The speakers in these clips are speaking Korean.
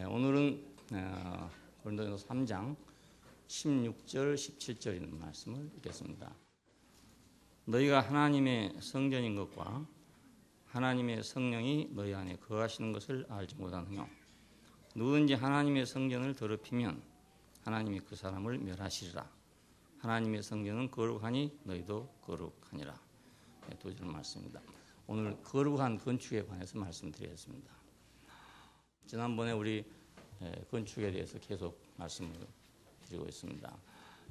오늘은 고린도전서 3장 16절, 17절 있는 말씀을 읽겠습니다. 너희가 하나님의 성전인 것과 하나님의 성령이 너희 안에 거하시는 것을 알지 못하느냐. 누구든지 하나님의 성전을 더럽히면 하나님이 그 사람을 멸하시리라. 하나님의 성전은 거룩하니 너희도 거룩하니라. 두 절 말씀입니다. 오늘 거룩한 건축에 관해서 말씀드리겠습니다. 지난번에 우리 건축에 대해서 계속 말씀을 드리고 있습니다.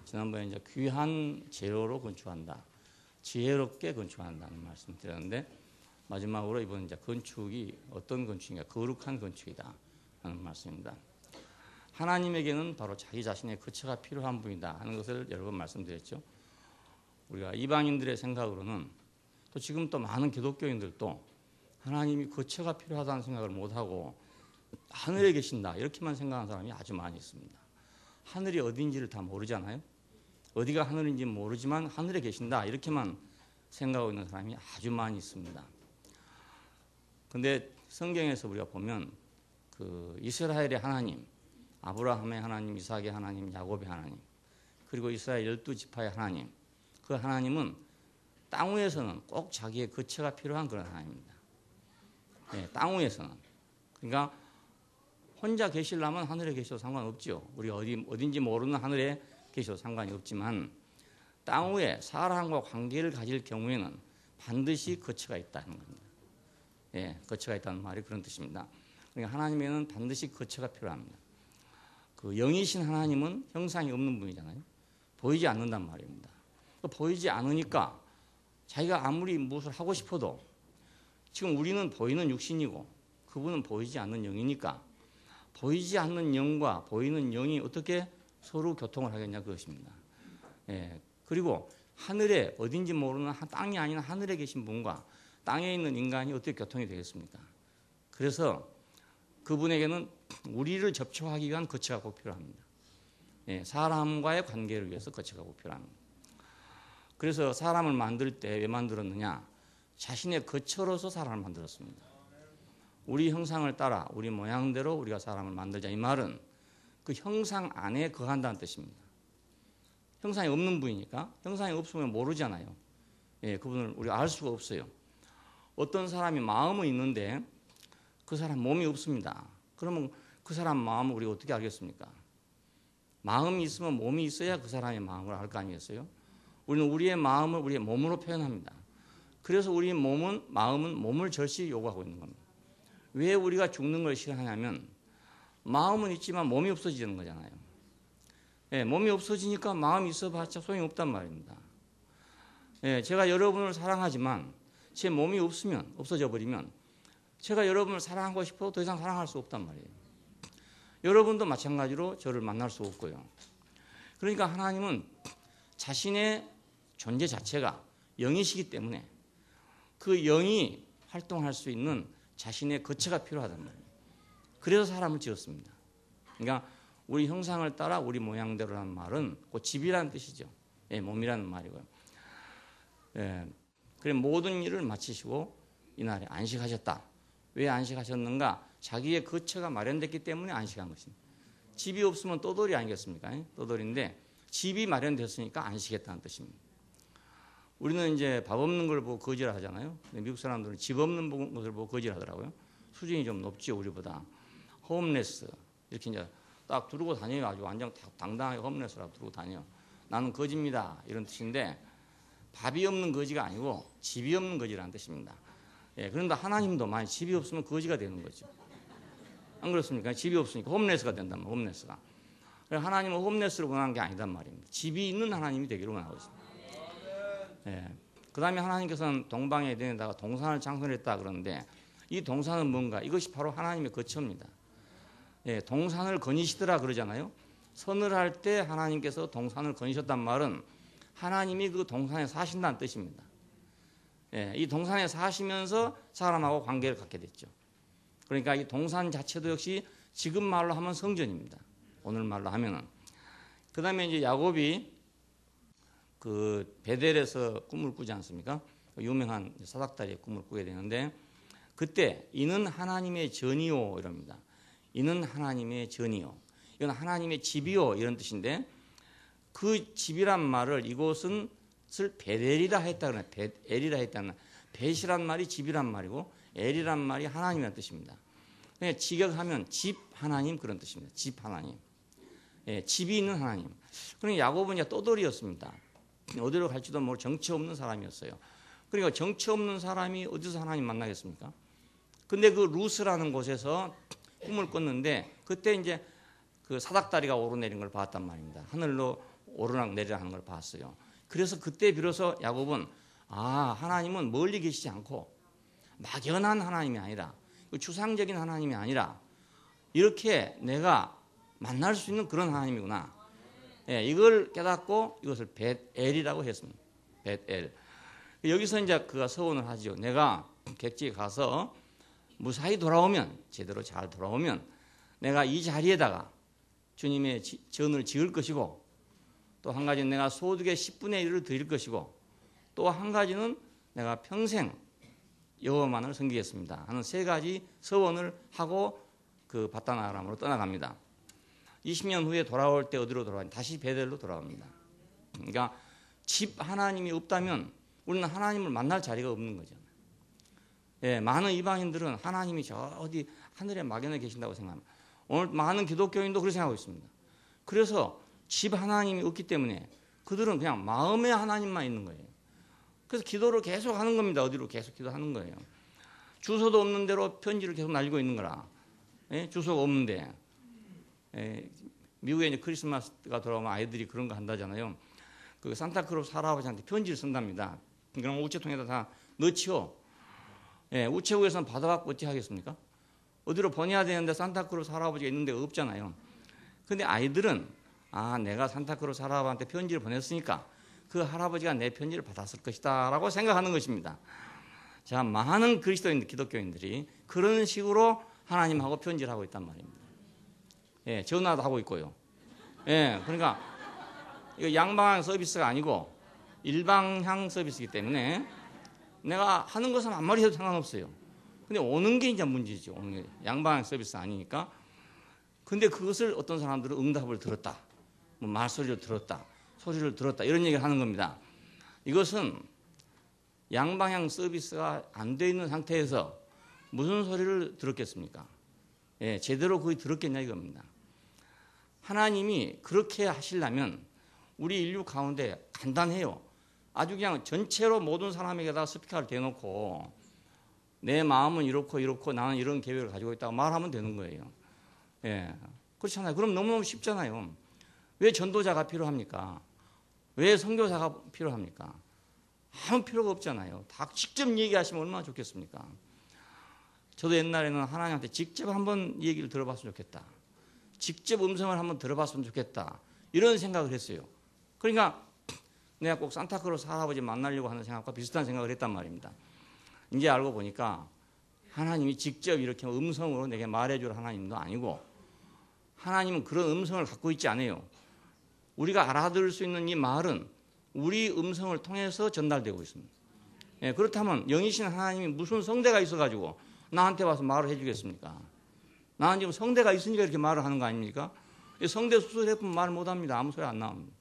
지난번에 이제 귀한 재료로 건축한다, 지혜롭게 건축한다는 말씀을 드렸는데, 마지막으로 이번 이제 건축이 어떤 건축인가, 거룩한 건축이다 하는 말씀입니다. 하나님에게는 바로 자기 자신의 거처가 필요한 분이다 하는 것을 여러 번 말씀드렸죠. 우리가 이방인들의 생각으로는, 또 지금 또 많은 기독교인들도 하나님이 거처가 필요하다는 생각을 못하고 하늘에 계신다 이렇게만 생각하는 사람이 아주 많이 있습니다. 하늘이 어딘지를 다 모르잖아요. 어디가 하늘인지 모르지만 하늘에 계신다 이렇게만 생각하고 있는 사람이 아주 많이 있습니다. 그런데 성경에서 우리가 보면 그 이스라엘의 하나님, 아브라함의 하나님, 이삭의 하나님, 야곱의 하나님, 그리고 이스라엘 12지파의 하나님, 그 하나님은 땅 위에서는 꼭 자기의 거처가 필요한 그런 하나님입니다. 땅 위에서는. 그러니까 혼자 계시려면 하늘에 계셔도 상관없죠. 우리 어딘지 모르는 하늘에 계셔도 상관이 없지만, 땅 위에 사람과 관계를 가질 경우에는 반드시 거처가 있다는 겁니다. 거처가 있다는 말이 그런 뜻입니다. 그러니까 하나님에는 반드시 거처가 필요합니다. 그 영이신 하나님은 형상이 없는 분이잖아요. 보이지 않는단 말입니다. 보이지 않으니까 자기가 아무리 무엇을 하고 싶어도, 지금 우리는 보이는 육신이고 그분은 보이지 않는 영이니까 보이지 않는 영과 보이는 영이 어떻게 서로 교통을 하겠냐 그것입니다. 그리고 하늘에 어딘지 모르는 땅이 아닌 하늘에 계신 분과 땅에 있는 인간이 어떻게 교통이 되겠습니까? 그래서 그분에게는 우리를 접촉하기 위한 거처가 꼭 필요합니다. 사람과의 관계를 위해서 거처가 꼭 필요합니다. 그래서 사람을 만들 때 왜 만들었느냐? 자신의 거처로서 사람을 만들었습니다. 우리 형상을 따라 우리 모양대로 우리가 사람을 만들자, 이 말은 그 형상 안에 거한다는 뜻입니다. 형상이 없는 분이니까, 형상이 없으면 모르잖아요. 그분을 우리가 알 수가 없어요. 어떤 사람이 마음은 있는데 그 사람 몸이 없습니다. 그러면 그 사람 마음을 우리가 어떻게 알겠습니까? 마음이 있으면 몸이 있어야 그 사람의 마음을 알 거 아니겠어요? 우리는 우리의 마음을 우리의 몸으로 표현합니다. 그래서 우리 마음은 몸을 절실히 요구하고 있는 겁니다. 왜 우리가 죽는 걸 싫어하냐면, 마음은 있지만 몸이 없어지는 거잖아요. 몸이 없어지니까 마음이 있어봤자 소용이 없단 말입니다. 제가 여러분을 사랑하지만 제 몸이 없어져 버리면 제가 여러분을 사랑하고 싶어도 더 이상 사랑할 수 없단 말이에요. 여러분도 마찬가지로 저를 만날 수 없고요. 그러니까 하나님은 자신의 존재 자체가 영이시기 때문에 그 영이 활동할 수 있는 자신의 거처가 필요하단 말이에요. 그래서 사람을 지었습니다. 그러니까 우리 형상을 따라 우리 모양대로라는 말은 그 집이라는 뜻이죠. 몸이라는 말이고요. 그래 모든 일을 마치시고 이날에 안식하셨다. 왜 안식하셨는가? 자기의 거처가 마련됐기 때문에 안식한 것입니다. 집이 없으면 떠돌이 아니겠습니까? 떠돌인데 집이 마련됐으니까 안식했다는 뜻입니다. 우리는 이제 밥 없는 걸 보고 거지를 하잖아요. 근데 미국 사람들은 집 없는 것을 보고 거지를 하더라고요. 수준이 좀 높죠, 우리보다. 홈레스 이렇게 이제 딱 두르고 다녀요. 아주 완전 당당하게 홈레스라고 두르고 다녀요. 나는 거지입니다 이런 뜻인데, 밥이 없는 거지가 아니고 집이 없는 거지라는 뜻입니다. 그런데 하나님도 만약 집이 없으면 거지가 되는 거죠. 안 그렇습니까? 집이 없으니까 홈레스가 된단 말이에요. 홈레스가. 하나님은 홈레스를 원하는 게 아니단 말입니다. 집이 있는 하나님이 되기를 원하고 있습니다. 그 다음에 하나님께서는 동방의 에덴에다가 동산을 창설했다 그러는데, 이 동산은 뭔가? 이것이 바로 하나님의 거처입니다. 동산을 거니시더라 그러잖아요. 선을 할 때 하나님께서 동산을 거니셨단 말은 하나님이 그 동산에 사신다는 뜻입니다. 이 동산에 사시면서 사람하고 관계를 갖게 됐죠. 그러니까 이 동산 자체도 역시 지금 말로 하면 성전입니다. 오늘 말로 하면은. 그 다음에 이제 야곱이 그 베델에서 꿈을 꾸지 않습니까? 유명한 사닥다리의 꿈을 꾸게 되는데, 그때 이는 하나님의 전이요 이럽니다. 이는 하나님의 전이요. 이건 하나님의 집이요. 이런 뜻인데 그 집이란 말을 이곳은 베델이라 했다 그러나 베엘이라 했다는 벳이란 말이 집이란 말이고 엘이란 말이 하나님이라는 뜻입니다. 그러니까 직역하면 집 하나님 그런 뜻입니다. 집 하나님. 예, 집이 있는 하나님. 그러니까 야곱은 이제 떠돌이였습니다. 어디로 갈지도 모르고 정체 없는 사람이었어요. 그러니까 정체 없는 사람이 어디서 하나님 만나겠습니까? 근데 그 루스라는 곳에서 꿈을 꿨는데 그때 이제 그 사닥다리가 오르내린 걸 봤단 말입니다. 하늘로 오르락 내리락 하는 걸 봤어요. 그래서 그때 비로소 야곱은 하나님은 멀리 계시지 않고 막연한 하나님이 아니라 추상적인 하나님이 아니라 이렇게 내가 만날 수 있는 그런 하나님이구나. 예, 이걸 깨닫고 이것을 벳엘이라고 했습니다. 벳엘. 여기서 이제 그가 서원을 하죠. 내가 객지에 가서 무사히 돌아오면 제대로 잘 돌아오면 내가 이 자리에다가 주님의 전을 지을 것이고 또 한 가지는 내가 소득의 10분의 1을 드릴 것이고 또 한 가지는 내가 평생 여호와만을 섬기겠습니다 하는 세 가지 서원을 하고 그 바단 아람으로 떠나갑니다. 20년 후에 돌아올 때 어디로 돌아가냐? 다시 베델로 돌아옵니다. 그러니까 집 하나님이 없다면 우리는 하나님을 만날 자리가 없는 거죠. 예, 많은 이방인들은 하나님이 저 어디 하늘의 막연에 계신다고 생각합니다. 오늘 많은 기독교인도 그렇게 생각하고 있습니다. 그래서 집 하나님이 없기 때문에 그들은 그냥 마음의 하나님만 있는 거예요. 그래서 기도를 계속 하는 겁니다. 어디로 계속 기도하는 거예요. 주소도 없는 대로 편지를 계속 날리고 있는 거라. 예? 주소가 없는데. 예, 미국에 이제 크리스마스가 돌아오면 아이들이 그런 거 한다잖아요. 그 산타크로스 할아버지한테 편지를 쓴답니다. 그럼 우체통에다 다 넣지요. 예, 우체국에서는 받아갖고 어찌 하겠습니까? 어디로 보내야 되는데 산타크로스 할아버지가 있는 데가 없잖아요. 근데 아이들은 내가 산타크로스 할아버지한테 편지를 보냈으니까 그 할아버지가 내 편지를 받았을 것이다 라고 생각하는 것입니다. 자, 많은 그리스도인 기독교인들이 그런 식으로 하나님하고 편지를 하고 있단 말입니다. 예, 전화도 하고 있고요. 예, 그러니까 이거 양방향 서비스가 아니고 일방향 서비스이기 때문에 내가 하는 것은 아무 말이 해도 상관없어요. 근데 오는 게 이제 문제죠. 오는 게 양방향 서비스 아니니까. 근데 그것을 어떤 사람들은 응답을 들었다. 뭐 말소리를 들었다. 소리를 들었다. 이런 얘기를 하는 겁니다. 이것은 양방향 서비스가 안 돼 있는 상태에서 무슨 소리를 들었겠습니까? 예, 제대로 거의 들었겠냐 이겁니다. 하나님이 그렇게 하시려면 우리 인류 가운데 간단해요. 아주 그냥 전체로 모든 사람에게다 스피커를 대놓고 내 마음은 이렇고 나는 이런 계획을 가지고 있다고 말하면 되는 거예요. 예, 그렇잖아요. 그럼 너무너무 쉽잖아요. 왜 전도자가 필요합니까? 왜 선교사가 필요합니까? 아무 필요가 없잖아요. 다 직접 얘기하시면 얼마나 좋겠습니까? 저도 옛날에는 하나님한테 직접 한번 얘기를 들어봤으면 좋겠다. 직접 음성을 한번 들어봤으면 좋겠다. 이런 생각을 했어요. 그러니까 내가 꼭 산타크로스 할아버지 만나려고 하는 생각과 비슷한 생각을 했단 말입니다. 이제 알고 보니까 하나님이 직접 이렇게 음성으로 내게 말해줄 하나님도 아니고 하나님은 그런 음성을 갖고 있지 않아요. 우리가 알아들을 수 있는 이 말은 우리 음성을 통해서 전달되고 있습니다. 예, 그렇다면 영이신 하나님이 무슨 성대가 있어가지고 나한테 와서 말을 해주겠습니까? 나는 지금 성대가 있으니까 이렇게 말을 하는 거 아닙니까? 성대 수술해보면 말 못합니다. 아무 소리 안 나옵니다.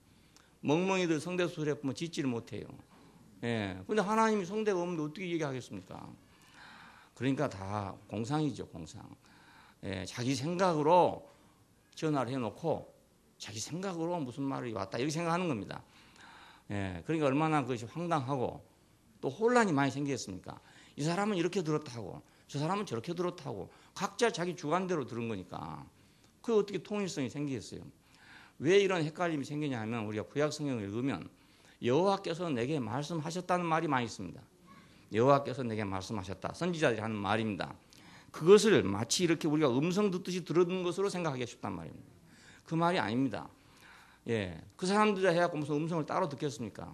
멍멍이들 성대 수술해보면 짓지를 못해요. 예, 근데 하나님이 성대가 없는데 어떻게 얘기하겠습니까? 그러니까 다 공상이죠, 공상. 예, 자기 생각으로 전화를 해놓고 자기 생각으로 무슨 말이 왔다 이렇게 생각하는 겁니다. 예, 그러니까 얼마나 그것이 황당하고 또 혼란이 많이 생기겠습니까? 이 사람은 이렇게 들었다고 저 사람은 저렇게 들었다고 각자 자기 주관대로 들은 거니까 그게 어떻게 통일성이 생기겠어요? 왜 이런 헷갈림이 생기냐 하면 우리가 구약 성경을 읽으면 여호와께서 내게 말씀하셨다는 말이 많이 있습니다. 여호와께서 내게 말씀하셨다. 선지자들이 하는 말입니다. 그것을 마치 이렇게 우리가 음성 듣듯이 들은 것으로 생각하기가 쉽단 말입니다. 그 말이 아닙니다. 예, 그 사람들이 해갖고 무슨 음성을 따로 듣겠습니까?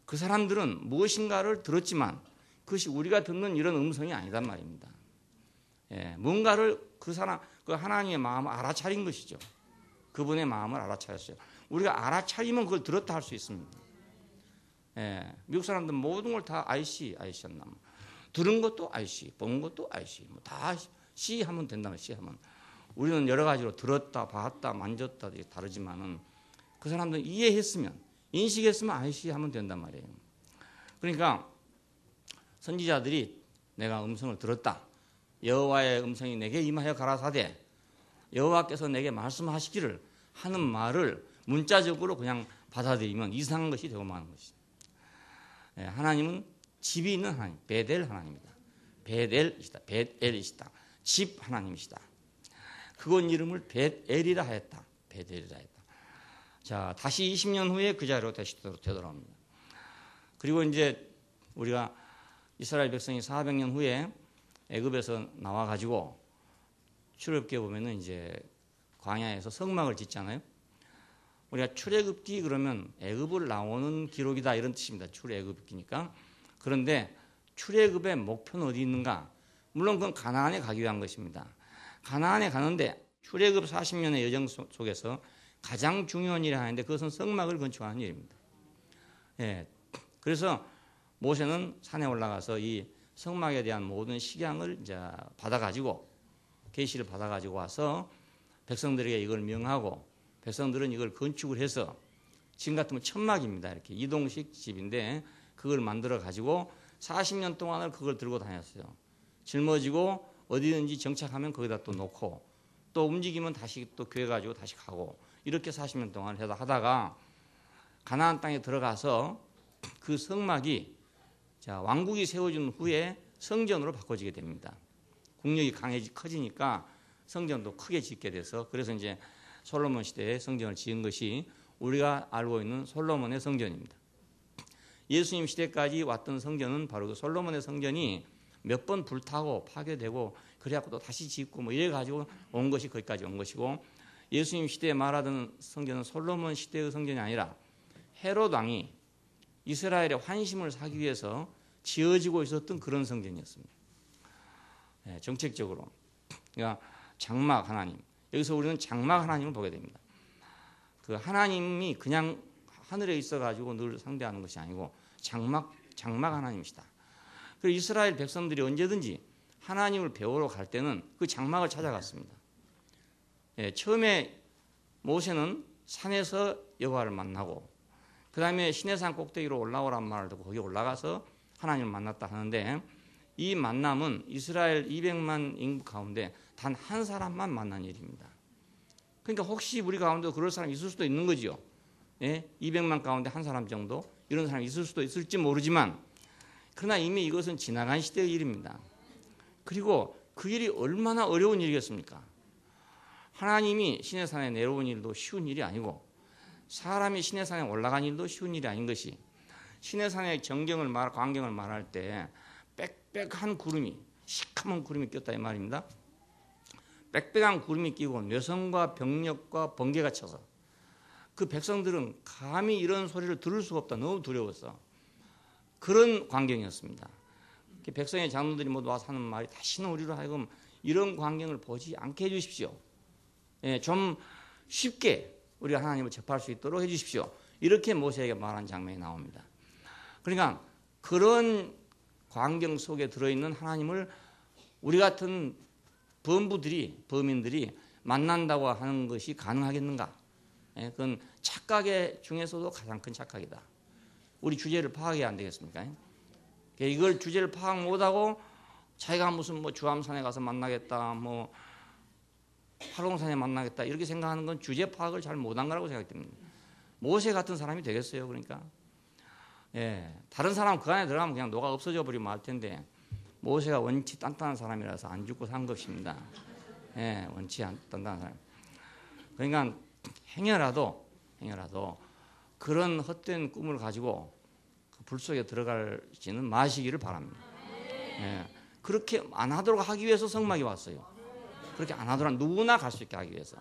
그 사람들은 무엇인가를 들었지만 그것이 우리가 듣는 이런 음성이 아니단 말입니다. 예, 뭔가를 그 하나님의 마음을 알아차린 것이죠. 그분의 마음을 알아차렸어요. 우리가 알아차리면 그걸 들었다 할 수 있습니다. 예, 미국 사람들 모든 걸 다 IC였나. 들은 것도 IC, 본 것도 IC, 뭐 다 C 하면 된다면 C 하면. 우리는 여러 가지로 들었다, 봤다, 만졌다 다르지만은 그 사람들은 이해했으면, 인식했으면 아이씨 하면 된단 말이에요. 그러니까 선지자들이 내가 음성을 들었다. 여호와의 음성이 내게 임하여 가라사대 여호와께서 내게 말씀하시기를 하는 말을 문자적으로 그냥 받아들이면 이상한 것이 되고 마는 것이죠. 하나님은 집이 있는 하나님, 베델 하나님이다. 베델이시다. 베엘이시다. 집 하나님이시다. 그곳 이름을 베엘이라 하였다. 베델이라 했다. 자, 다시 20년 후에 그 자리로 다시 되돌아옵니다. 그리고 이제 우리가 이스라엘 백성이 400년 후에 애굽에서 나와 가지고 출애굽기에 보면은 이제 광야에서 성막을 짓잖아요. 우리가 출애굽기 그러면 애굽을 나오는 기록이다 이런 뜻입니다. 출애굽기니까. 그런데 출애굽의 목표는 어디 있는가? 물론 그건 가나안에 가기 위한 것입니다. 가나안에 가는데 출애굽 40년의 여정 속에서 가장 중요한 일을 하는데 그것은 성막을 건축하는 일입니다. 예. 그래서 모세는 산에 올라가서 이 성막에 대한 모든 식양을 이제 받아가지고 계시를 받아가지고 와서 백성들에게 이걸 명하고 백성들은 이걸 건축을 해서 지금 같으면 천막입니다. 이렇게 이동식 집인데 그걸 만들어 가지고 40년 동안을 그걸 들고 다녔어요. 짊어지고 어디든지 정착하면 거기다 또 놓고 또 움직이면 다시 또 교회 가지고 다시 가고 이렇게 40년 동안 하다가 가나안 땅에 들어가서 그 성막이 자, 왕국이 세워진 후에 성전으로 바꿔지게 됩니다. 국력이 커지니까 성전도 크게 짓게 돼서 그래서 이제 솔로몬 시대에 성전을 지은 것이 우리가 알고 있는 솔로몬의 성전입니다. 예수님 시대까지 왔던 성전은 바로 그 솔로몬의 성전이 몇 번 불타고 파괴되고 그래갖고 또 다시 짓고 뭐 이래 가지고 온 것이 거기까지 온 것이고 예수님 시대에 말하던 성전은 솔로몬 시대의 성전이 아니라 헤롯 왕이 이스라엘의 환심을 사기 위해서 지어지고 있었던 그런 성전이었습니다. 네, 정책적으로. 그러니까 장막 하나님. 여기서 우리는 장막 하나님을 보게 됩니다. 그 하나님이 그냥 하늘에 있어가지고 늘 상대하는 것이 아니고 장막 하나님이시다. 그리고 이스라엘 백성들이 언제든지 하나님을 배우러 갈 때는 그 장막을 찾아갔습니다. 예, 처음에 모세는 산에서 여호와를 만나고 그 다음에 시내산 꼭대기로 올라오란 말을 듣고 거기 올라가서 하나님을 만났다 하는데 이 만남은 이스라엘 200만 인구 가운데 단 한 사람만 만난 일입니다. 그러니까 혹시 우리 가운데 그럴 사람이 있을 수도 있는 거죠. 예? 200만 가운데 한 사람 정도 이런 사람이 있을 수도 있을지 모르지만 그러나 이미 이것은 지나간 시대의 일입니다. 그리고 그 일이 얼마나 어려운 일이겠습니까? 하나님이 시내산에 내려온 일도 쉬운 일이 아니고 사람이 시내산에 올라간 일도 쉬운 일이 아닌 것이 시내산의 광경을 말할 때 빽빽한 구름이 시커먼 구름이 꼈다 이 말입니다. 빽빽한 구름이 끼고 뇌성과 병력과 번개가 쳐서 그 백성들은 감히 이런 소리를 들을 수가 없다. 너무 두려웠어. 그런 광경이었습니다. 백성의 장로들이 모두 와서 하는 말이 다시는 우리로 하여금 이런 광경을 보지 않게 해주십시오. 예, 좀 쉽게 우리가 하나님을 접할 수 있도록 해주십시오. 이렇게 모세에게 말한 장면이 나옵니다. 그러니까 그런 광경 속에 들어있는 하나님을 우리 같은 범인들이 만난다고 하는 것이 가능하겠는가? 예, 그건 착각의 중에서도 가장 큰 착각이다. 우리 주제를 파악해야 안 되겠습니까? 이걸 주제를 파악 못하고 자기가 무슨 뭐 주암산에 가서 만나겠다, 뭐 화롱산에 만나겠다 이렇게 생각하는 건 주제 파악을 잘 못한 거라고 생각됩니다. 모세 같은 사람이 되겠어요, 그러니까. 예, 다른 사람 그 안에 들어가면 그냥 녹아 없어져 버리면 알 텐데 모세가 원치 단단한 사람이라서 안 죽고 산 것입니다. 예, 원치 단단한 사람. 그러니까 행여라도 그런 헛된 꿈을 가지고 그 불 속에 들어갈지는 마시기를 바랍니다. 예, 그렇게 안 하도록 하기 위해서 성막이 왔어요. 그렇게 안 하도록 누구나 갈 수 있게 하기 위해서.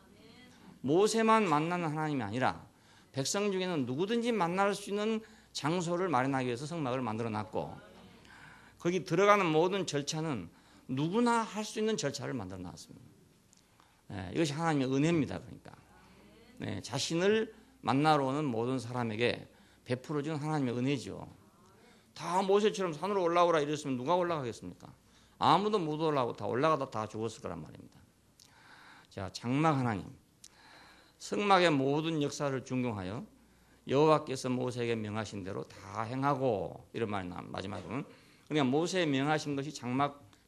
모세만 만나는 하나님이 아니라 백성 중에는 누구든지 만날 수 있는 장소를 마련하기 위해서 성막을 만들어 놨고 거기 들어가는 모든 절차는 누구나 할 수 있는 절차를 만들어 놨습니다. 예, 이것이 하나님의 은혜입니다. 그러니까 네, 자신을 만나러 오는 모든 사람에게 베풀어준 하나님의 은혜죠. 다 모세처럼 산으로 올라오라 이랬으면 누가 올라가겠습니까? 아무도 못 올라가고 다 올라가다 다 죽었을 거란 말입니다. 자, 장막 하나님. 성막의 모든 역사를 준공하여 여호와께서 모세에게 명하신 대로 다 행하고, 이런 말이 나옵니다. 마지막으로는. 그러니까 모세에 명하신 것이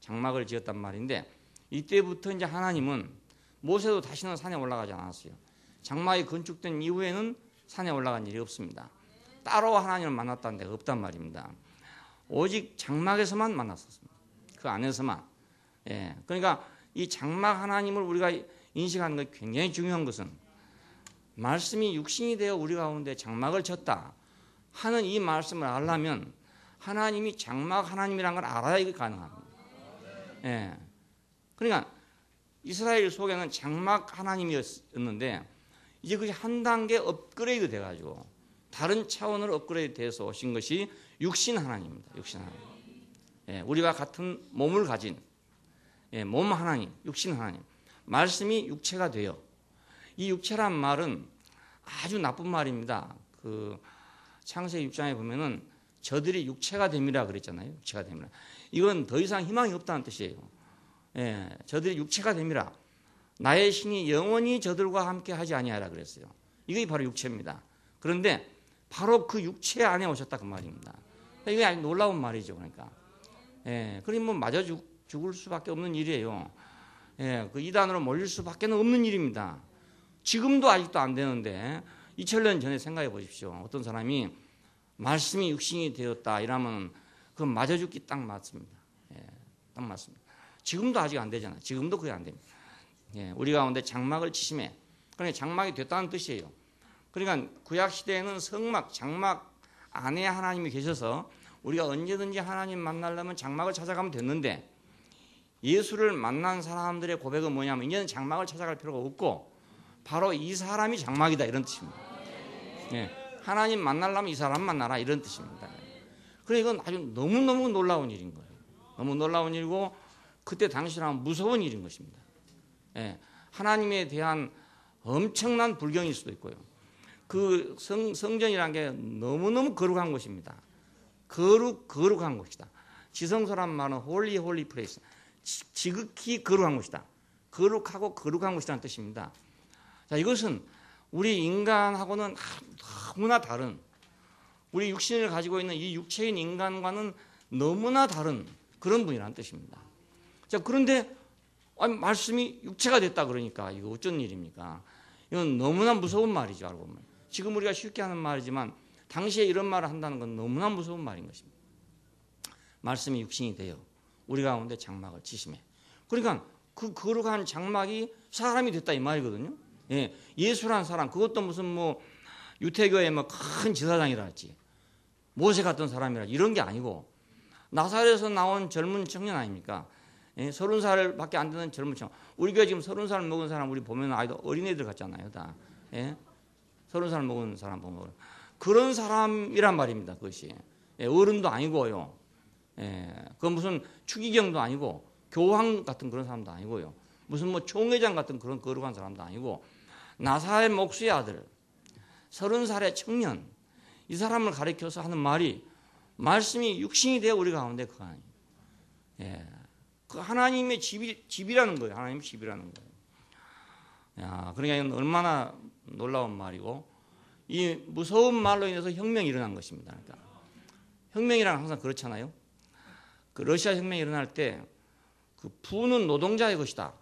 장막을 지었단 말인데, 이때부터 이제 하나님은, 모세도 다시는 산에 올라가지 않았어요. 장막이 건축된 이후에는 산에 올라간 일이 없습니다. 따로 하나님을 만났다는 데가 없단 말입니다. 오직 장막에서만 만났었습니다. 그 안에서만. 예. 그러니까 이 장막 하나님을 우리가 인식하는 것이 굉장히 중요한 것은, 말씀이 육신이 되어 우리 가운데 장막을 쳤다 하는 이 말씀을 알려면 하나님이 장막 하나님이라는 걸 알아야 이게 가능합니다. 예. 그러니까 이스라엘 속에는 장막 하나님이었는데, 이제 그게 한 단계 업그레이드 돼가지고 다른 차원으로 업그레이드 돼서 오신 것이 육신 하나님입니다. 육신 하나님. 예. 우리가 같은 몸을 가진, 예, 몸 하나님, 육신 하나님. 말씀이 육체가 돼요. 이 육체란 말은 아주 나쁜 말입니다. 그 창세기 6장에 보면은 저들이 육체가 됨이라 그랬잖아요. 육체가 됨이라. 이건 더 이상 희망이 없다는 뜻이에요. 예, 저들이 육체가 됨이라. 나의 신이 영원히 저들과 함께 하지 아니하라 그랬어요. 이게 바로 육체입니다. 그런데 바로 그 육체 안에 오셨다 그 말입니다. 이게 아주 놀라운 말이죠. 그러니까. 예, 그러니 뭐 맞아 죽을 수밖에 없는 일이에요. 예, 그 이단으로 몰릴 수밖에 없는 일입니다. 지금도 아직도 안 되는데 2000년 전에 생각해 보십시오. 어떤 사람이 말씀이 육신이 되었다 이러면 그건 맞아 죽기 딱 맞습니다. 예, 딱 맞습니다. 지금도 아직 안 되잖아요. 지금도 그게 안 됩니다. 예, 우리 가운데 장막을 치심해. 그러니까 장막이 됐다는 뜻이에요. 그러니까 구약 시대에는 성막, 장막 안에 하나님이 계셔서 우리가 언제든지 하나님 만나려면 장막을 찾아가면 됐는데, 예수를 만난 사람들의 고백은 뭐냐면 이제는 장막을 찾아갈 필요가 없고 바로 이 사람이 장막이다 이런 뜻입니다. 예, 하나님 만나려면 이 사람 만나라 이런 뜻입니다. 그러니까 이건 아주 너무너무 놀라운 일인 거예요. 너무 놀라운 일이고 그때 당시라면 무서운 일인 것입니다. 예, 하나님에 대한 엄청난 불경일 수도 있고요. 그 성전이라는 게 너무너무 거룩한 곳입니다. 거룩한 곳이다. 지성소란 말은 홀리 플레이스. 지극히 거룩한 곳이다. 거룩하고 거룩한 곳이라는 뜻입니다. 자, 이것은 우리 인간하고는 너무나 다른, 우리 육신을 가지고 있는 이 육체인 인간과는 너무나 다른 그런 분이라는 뜻입니다. 자, 그런데 아니, 말씀이 육체가 됐다 그러니까 이거 어쩐 일입니까? 이건 너무나 무서운 말이죠. 알고 보면. 지금 우리가 쉽게 하는 말이지만 당시에 이런 말을 한다는 건 너무나 무서운 말인 것입니다. 말씀이 육신이 되어 우리 가운데 장막을 치심해. 그러니까 그 거룩한 장막이 사람이 됐다 이 말이거든요. 예, 예수란 사람, 그것도 무슨 뭐 유태교의 뭐 큰 지사장이랄지 모세 같은 사람이랄지 이런 게 아니고 나사렛에서 나온 젊은 청년 아닙니까? 예, 30살밖에 안 되는 젊은 청년. 우리 교회 지금 30살 먹은 사람 우리 보면 아이도 어린애들 같잖아요, 다. 예, 30살 먹은 사람 보면 그런 사람이란 말입니다. 그것이. 예, 어른도 아니고요. 예, 그건 무슨 추기경도 아니고 교황 같은 그런 사람도 아니고요. 무슨 뭐 총회장 같은 그런 거룩한 사람도 아니고 나사렛 목수의 아들 30살의 청년, 이 사람을 가리켜서 하는 말이 말씀이 육신이 되어 우리 가운데 그 아니에요. 예, 그 하나님의 집이라는 거예요. 하나님의 집이라는 거예요. 야, 그러니까 이건 얼마나 놀라운 말이고 이 무서운 말로 인해서 혁명이 일어난 것입니다. 그러니까 혁명이란 항상 그렇잖아요. 그 러시아 혁명이 일어날 때 그 부는 노동자의 것이다.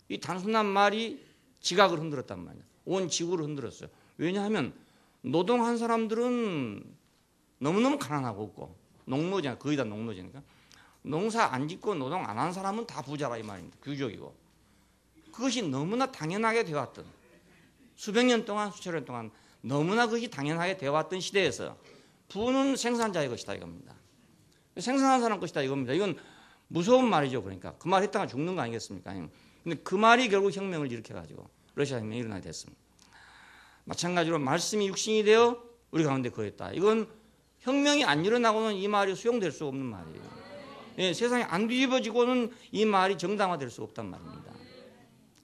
이 단순한 말이 지각을 흔들었단 말이에요. 온 지구를 흔들었어요. 왜냐하면 노동한 사람들은 너무너무 가난하고 없고 농노지니까 거의 다 농노지니까 농사 안 짓고 노동 안 한 사람은 다 부자라 이 말입니다. 규적이고 그것이 너무나 당연하게 되어왔던 수백 년 동안 수천 년 동안 너무나 그것이 당연하게 되어왔던 시대에서 부는 생산자의 것이다 이겁니다. 생산한 사람 것이다 이겁니다. 이건 무서운 말이죠. 그러니까 그 말 했다가 죽는 거 아니겠습니까? 근데 그 말이 결국 혁명을 일으켜가지고 러시아 혁명이 일어나게 됐습니다. 마찬가지로 말씀이 육신이 되어 우리 가운데 거했다. 이건 혁명이 안 일어나고는 이 말이 수용될 수 없는 말이에요. 예, 세상이 안 뒤집어지고는 이 말이 정당화될 수 없단 말입니다.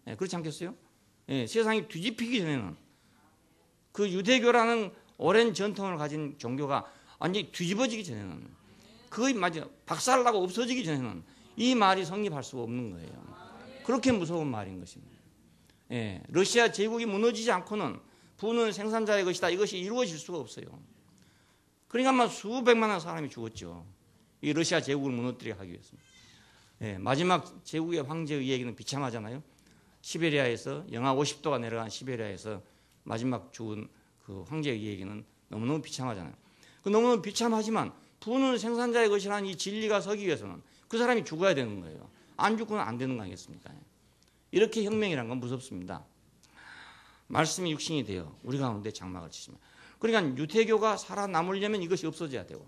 예, 그렇지 않겠어요? 예, 세상이 뒤집히기 전에는 그 유대교라는 오랜 전통을 가진 종교가 완전히 뒤집어지기 전에는 거의 맞아 박살나고 없어지기 전에는 이 말이 성립할 수가 없는 거예요. 그렇게 무서운 말인 것입니다. 예, 러시아 제국이 무너지지 않고는 부는 생산자의 것이다. 이것이 이루어질 수가 없어요. 그러니까 수백만의 사람이 죽었죠. 이 러시아 제국을 무너뜨리게 하기 위해서. 예, 마지막 제국의 황제의 얘기는 비참하잖아요. 시베리아에서 영하 50도가 내려간 시베리아에서 마지막 죽은 그 황제의 얘기는 너무너무 비참하잖아요. 너무너무 비참하지만 부는 생산자의 것이라는 이 진리가 서기 위해서는 그 사람이 죽어야 되는 거예요. 안 죽고는 안 되는 거 아니겠습니까? 이렇게 혁명이란 건 무섭습니다. 말씀이 육신이 되어 우리 가운데 장막을 치시면. 그러니까 유태교가 살아남으려면 이것이 없어져야 되고,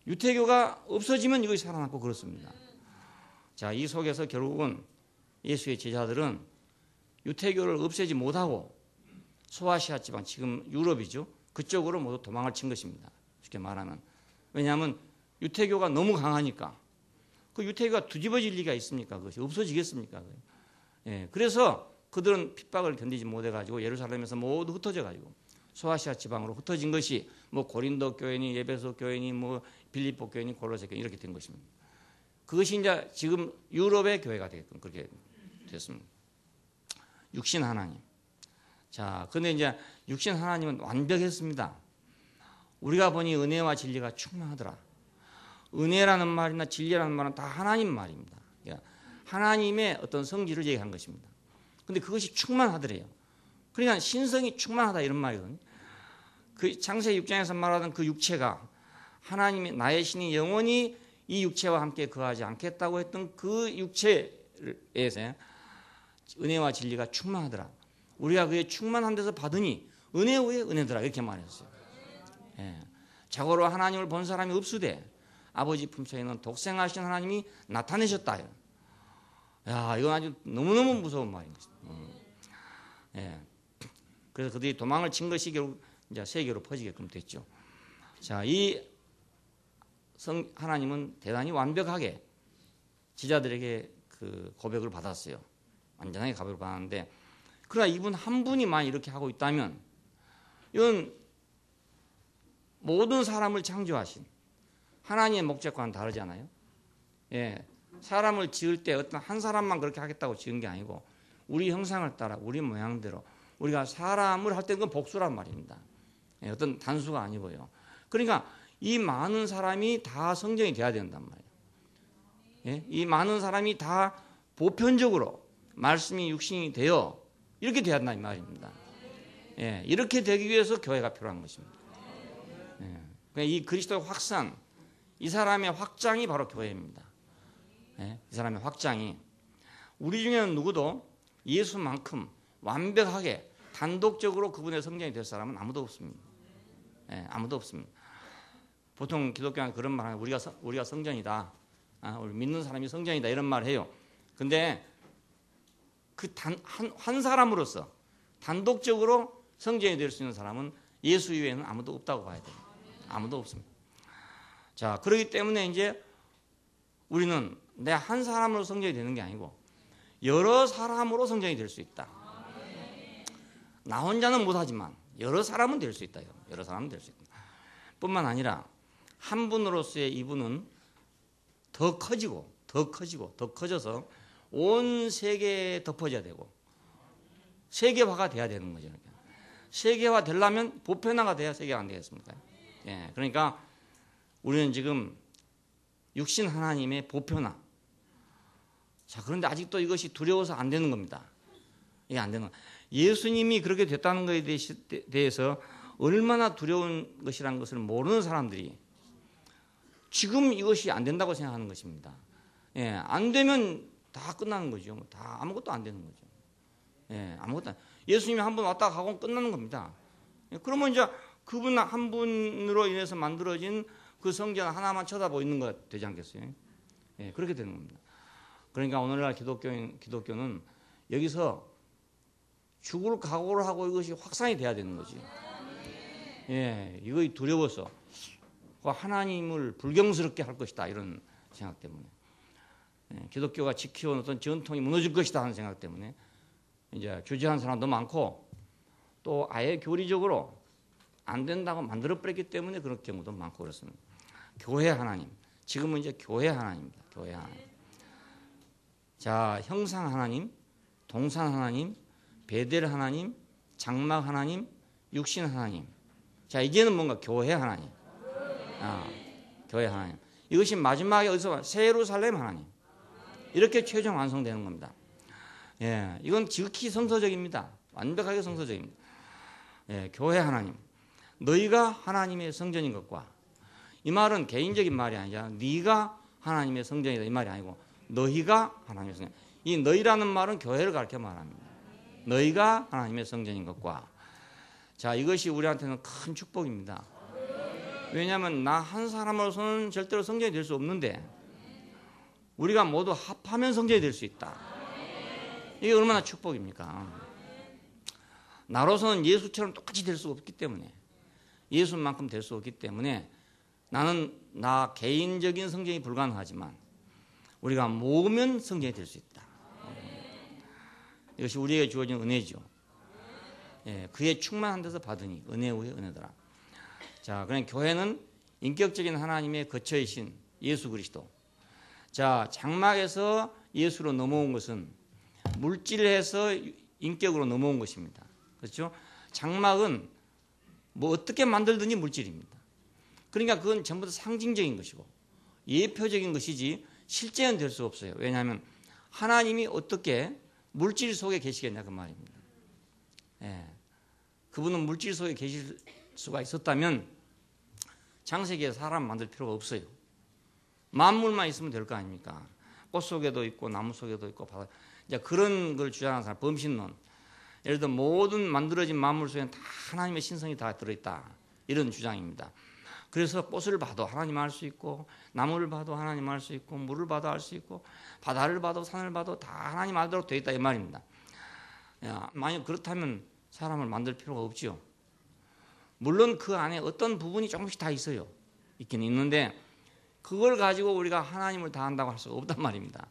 유태교가 없어지면 이것이 살아남고 그렇습니다. 자, 이 속에서 결국은 예수의 제자들은 유태교를 없애지 못하고 소아시아 지방, 지금 유럽이죠. 그쪽으로 모두 도망을 친 것입니다. 쉽게 말하면. 왜냐하면 유태교가 너무 강하니까. 그 유태교가 뒤집어질 리가 있습니까? 그것이 없어지겠습니까? 예, 그래서 그들은 핍박을 견디지 못해가지고 예루살렘에서 모두 흩어져가지고 소아시아 지방으로 흩어진 것이 뭐 고린도 교회니 에베소 교회니 뭐 빌립보 교회니 골로새 교회 이렇게 된 것입니다. 그것이 이제 지금 유럽의 교회가 되게끔 그렇게 됐습니다. 육신 하나님. 자, 근데 이제 육신 하나님은 완벽했습니다. 우리가 보니 은혜와 진리가 충만하더라. 은혜라는 말이나 진리라는 말은 다 하나님 말입니다. 하나님의 어떤 성질을 얘기한 것입니다. 근데 그것이 충만하더래요. 그러니까 신성이 충만하다 이런 말이거든요. 그 창세기 6장에서 말하던 그 육체가 하나님의 나의 신이 영원히 이 육체와 함께 거하지 않겠다고 했던 그 육체에서 은혜와 진리가 충만하더라. 우리가 그의 충만한 데서 받으니 은혜 위에 은혜더라 이렇게 말했어요. 예. 자고로 하나님을 본 사람이 없으되 아버지 품속에는 독생하신 하나님이 나타내셨다. 야, 이건 아주 너무너무 무서운 말입니다. 예. 그래서 그들이 도망을 친 것이 결국 이제 세계로 퍼지게끔 됐죠. 자, 이 하나님은 대단히 완벽하게 지자들에게 그 고백을 받았어요. 완전하게 고백을 받았는데, 그러나 이분 한 분이만 이렇게 하고 있다면 이건 모든 사람을 창조하신 하나님의 목적과는 다르잖아요. 예, 사람을 지을 때 어떤 한 사람만 그렇게 하겠다고 지은 게 아니고 우리 형상을 따라 우리 모양대로 우리가 사람을 할 때는 복수란 말입니다. 예, 어떤 단수가 아니고요. 그러니까 이 많은 사람이 다 성전이 돼야 된단 말이에요. 예, 이 많은 사람이 다 보편적으로 말씀이 육신이 되어 이렇게 돼야 한다는 말입니다. 예, 이렇게 되기 위해서 교회가 필요한 것입니다. 예, 그러니까 이 그리스도의 확산, 이 사람의 확장이 바로 교회입니다. 예, 이 사람의 확장이 우리 중에는 누구도 예수만큼 완벽하게 단독적으로 그분의 성전이 될 사람은 아무도 없습니다. 예, 아무도 없습니다. 보통 기독교는 그런 말 하면 우리가 성전이다. 우리 믿는 사람이 성전이다 이런 말을 해요. 근데 그 한 사람으로서 단독적으로 성전이 될 수 있는 사람은 예수 이외에는 아무도 없다고 봐야 돼요. 아무도 없습니다. 자, 그렇기 때문에 이제 우리는 내 한 사람으로 성전이 되는 게 아니고 여러 사람으로 성전이 될 수 있다. 나 혼자는 못하지만 여러 사람은 될 수 있다. 여러 사람은 될 수 있다. 뿐만 아니라 한 분으로서의 이분은 더 커져서 온 세계에 덮어져야 되고 세계화가 돼야 되는 거죠. 세계화 되려면 보편화가 돼야 세계화 안 되겠습니까? 예, 그러니까 우리는 지금 육신 하나님의 보편화. 자, 그런데 아직도 이것이 두려워서 안 되는 겁니다. 이게 안 되는 거예요. 예수님이 그렇게 됐다는 것에 대해서 얼마나 두려운 것이라는 것을 모르는 사람들이 지금 이것이 안 된다고 생각하는 것입니다. 예, 안 되면 다 끝나는 거죠. 다 아무것도 안 되는 거죠. 예, 아무것도 예수님이 한 번 왔다 가고 끝나는 겁니다. 예, 그러면 이제 그분 한 분으로 인해서 만들어진 그 성전 하나만 쳐다보고 있는 것 되지 않겠어요? 예, 그렇게 되는 겁니다. 그러니까 오늘날 기독교는 여기서 죽을 각오를 하고 이것이 확산이 돼야 되는 거지. 예, 이거 두려워서 하나님을 불경스럽게 할 것이다 이런 생각 때문에, 예, 기독교가 지켜온 어떤 전통이 무너질 것이다 하는 생각 때문에 이제 주저하는 사람도 많고 또 아예 교리적으로 안 된다고 만들어버렸기 때문에 그런 경우도 많고 그렇습니다. 교회 하나님, 지금은 이제 교회 하나님입니다. 교회 하나님. 자, 형상 하나님, 동산 하나님, 베델 하나님, 장막 하나님, 육신 하나님. 자, 이제는 뭔가 교회 하나님. 교회 하나님. 이것이 마지막에 어디서 와? 새 예루살렘 하나님. 이렇게 최종 완성되는 겁니다. 예, 이건 지극히 성서적입니다. 완벽하게 성서적입니다. 예, 교회 하나님. 너희가 하나님의 성전인 것과, 이 말은 개인적인 말이 아니라 네가 하나님의 성전이다 이 말이 아니고 너희가 하나님의 성전. 이 너희라는 말은 교회를 가르쳐 말합니다. 너희가 하나님의 성전인 것과. 자, 이것이 우리한테는 큰 축복입니다. 왜냐하면 나 한 사람으로서는 절대로 성전이 될 수 없는데 우리가 모두 합하면 성전이 될 수 있다. 이게 얼마나 축복입니까? 나로서는 예수처럼 똑같이 될 수 없기 때문에, 예수만큼 될 수 없기 때문에 나는 나 개인적인 성전이 불가능하지만 우리가 모으면 성전이 될 수 있다. 이것이 우리에게 주어진 은혜죠. 예, 그의 충만한 데서 받으니 은혜 후에 은혜더라. 자, 그러니까 교회는 인격적인 하나님의 거처이신 예수 그리스도. 자, 장막에서 예수로 넘어온 것은 물질에서 인격으로 넘어온 것입니다. 그렇죠? 장막은 뭐 어떻게 만들든지 물질입니다. 그러니까 그건 전부 다 상징적인 것이고 예표적인 것이지 실제는 될 수 없어요. 왜냐하면 하나님이 어떻게 물질 속에 계시겠냐 그 말입니다. 예. 그분은 물질 속에 계실 수가 있었다면 창세기에 사람 만들 필요가 없어요. 만물만 있으면 될 거 아닙니까? 꽃 속에도 있고 나무 속에도 있고 바다. 이제 그런 걸 주장하는 사람, 범신론. 예를 들어 모든 만들어진 만물 속에는 다 하나님의 신성이 다 들어있다. 이런 주장입니다. 그래서 꽃을 봐도 하나님 알 수 있고 나무를 봐도 하나님 알 수 있고 물을 봐도 알 수 있고 바다를 봐도 산을 봐도 다 하나님 알도록 되어 있다 이 말입니다. 야, 만약 그렇다면 사람을 만들 필요가 없죠. 물론 그 안에 어떤 부분이 조금씩 다 있어요. 있긴 있는데 그걸 가지고 우리가 하나님을 다 한다고 할 수가 없단 말입니다.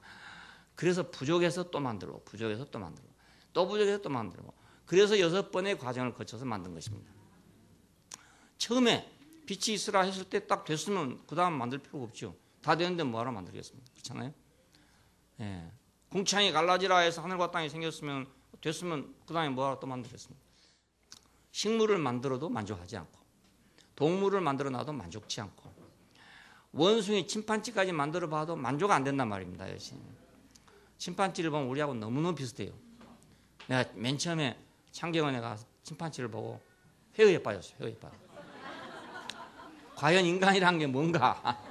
그래서 부족해서 또 만들고 부족해서 또 만들고 또 부족해서 또 만들고 그래서 6번의 과정을 거쳐서 만든 것입니다. 처음에 빛이 있으라 했을 때 딱 됐으면 그 다음 만들 필요가 없죠. 다 되는데 뭐하러 만들겠습니까? 그렇잖아요. 예. 궁창이 갈라지라 해서 하늘과 땅이 생겼으면 됐으면 그 다음에 뭐하러 또 만들겠습니까? 식물을 만들어도 만족하지 않고 동물을 만들어 놔도 만족치 않고 원숭이 침판지까지 만들어 봐도 만족 안 된단 말입니다. 침판지를 보면 우리하고 너무너무 비슷해요. 내가 맨 처음에 창경원에 가서 침판지를 보고 회의에 빠졌어요. 회의에 빠져. 과연 인간이란 게 뭔가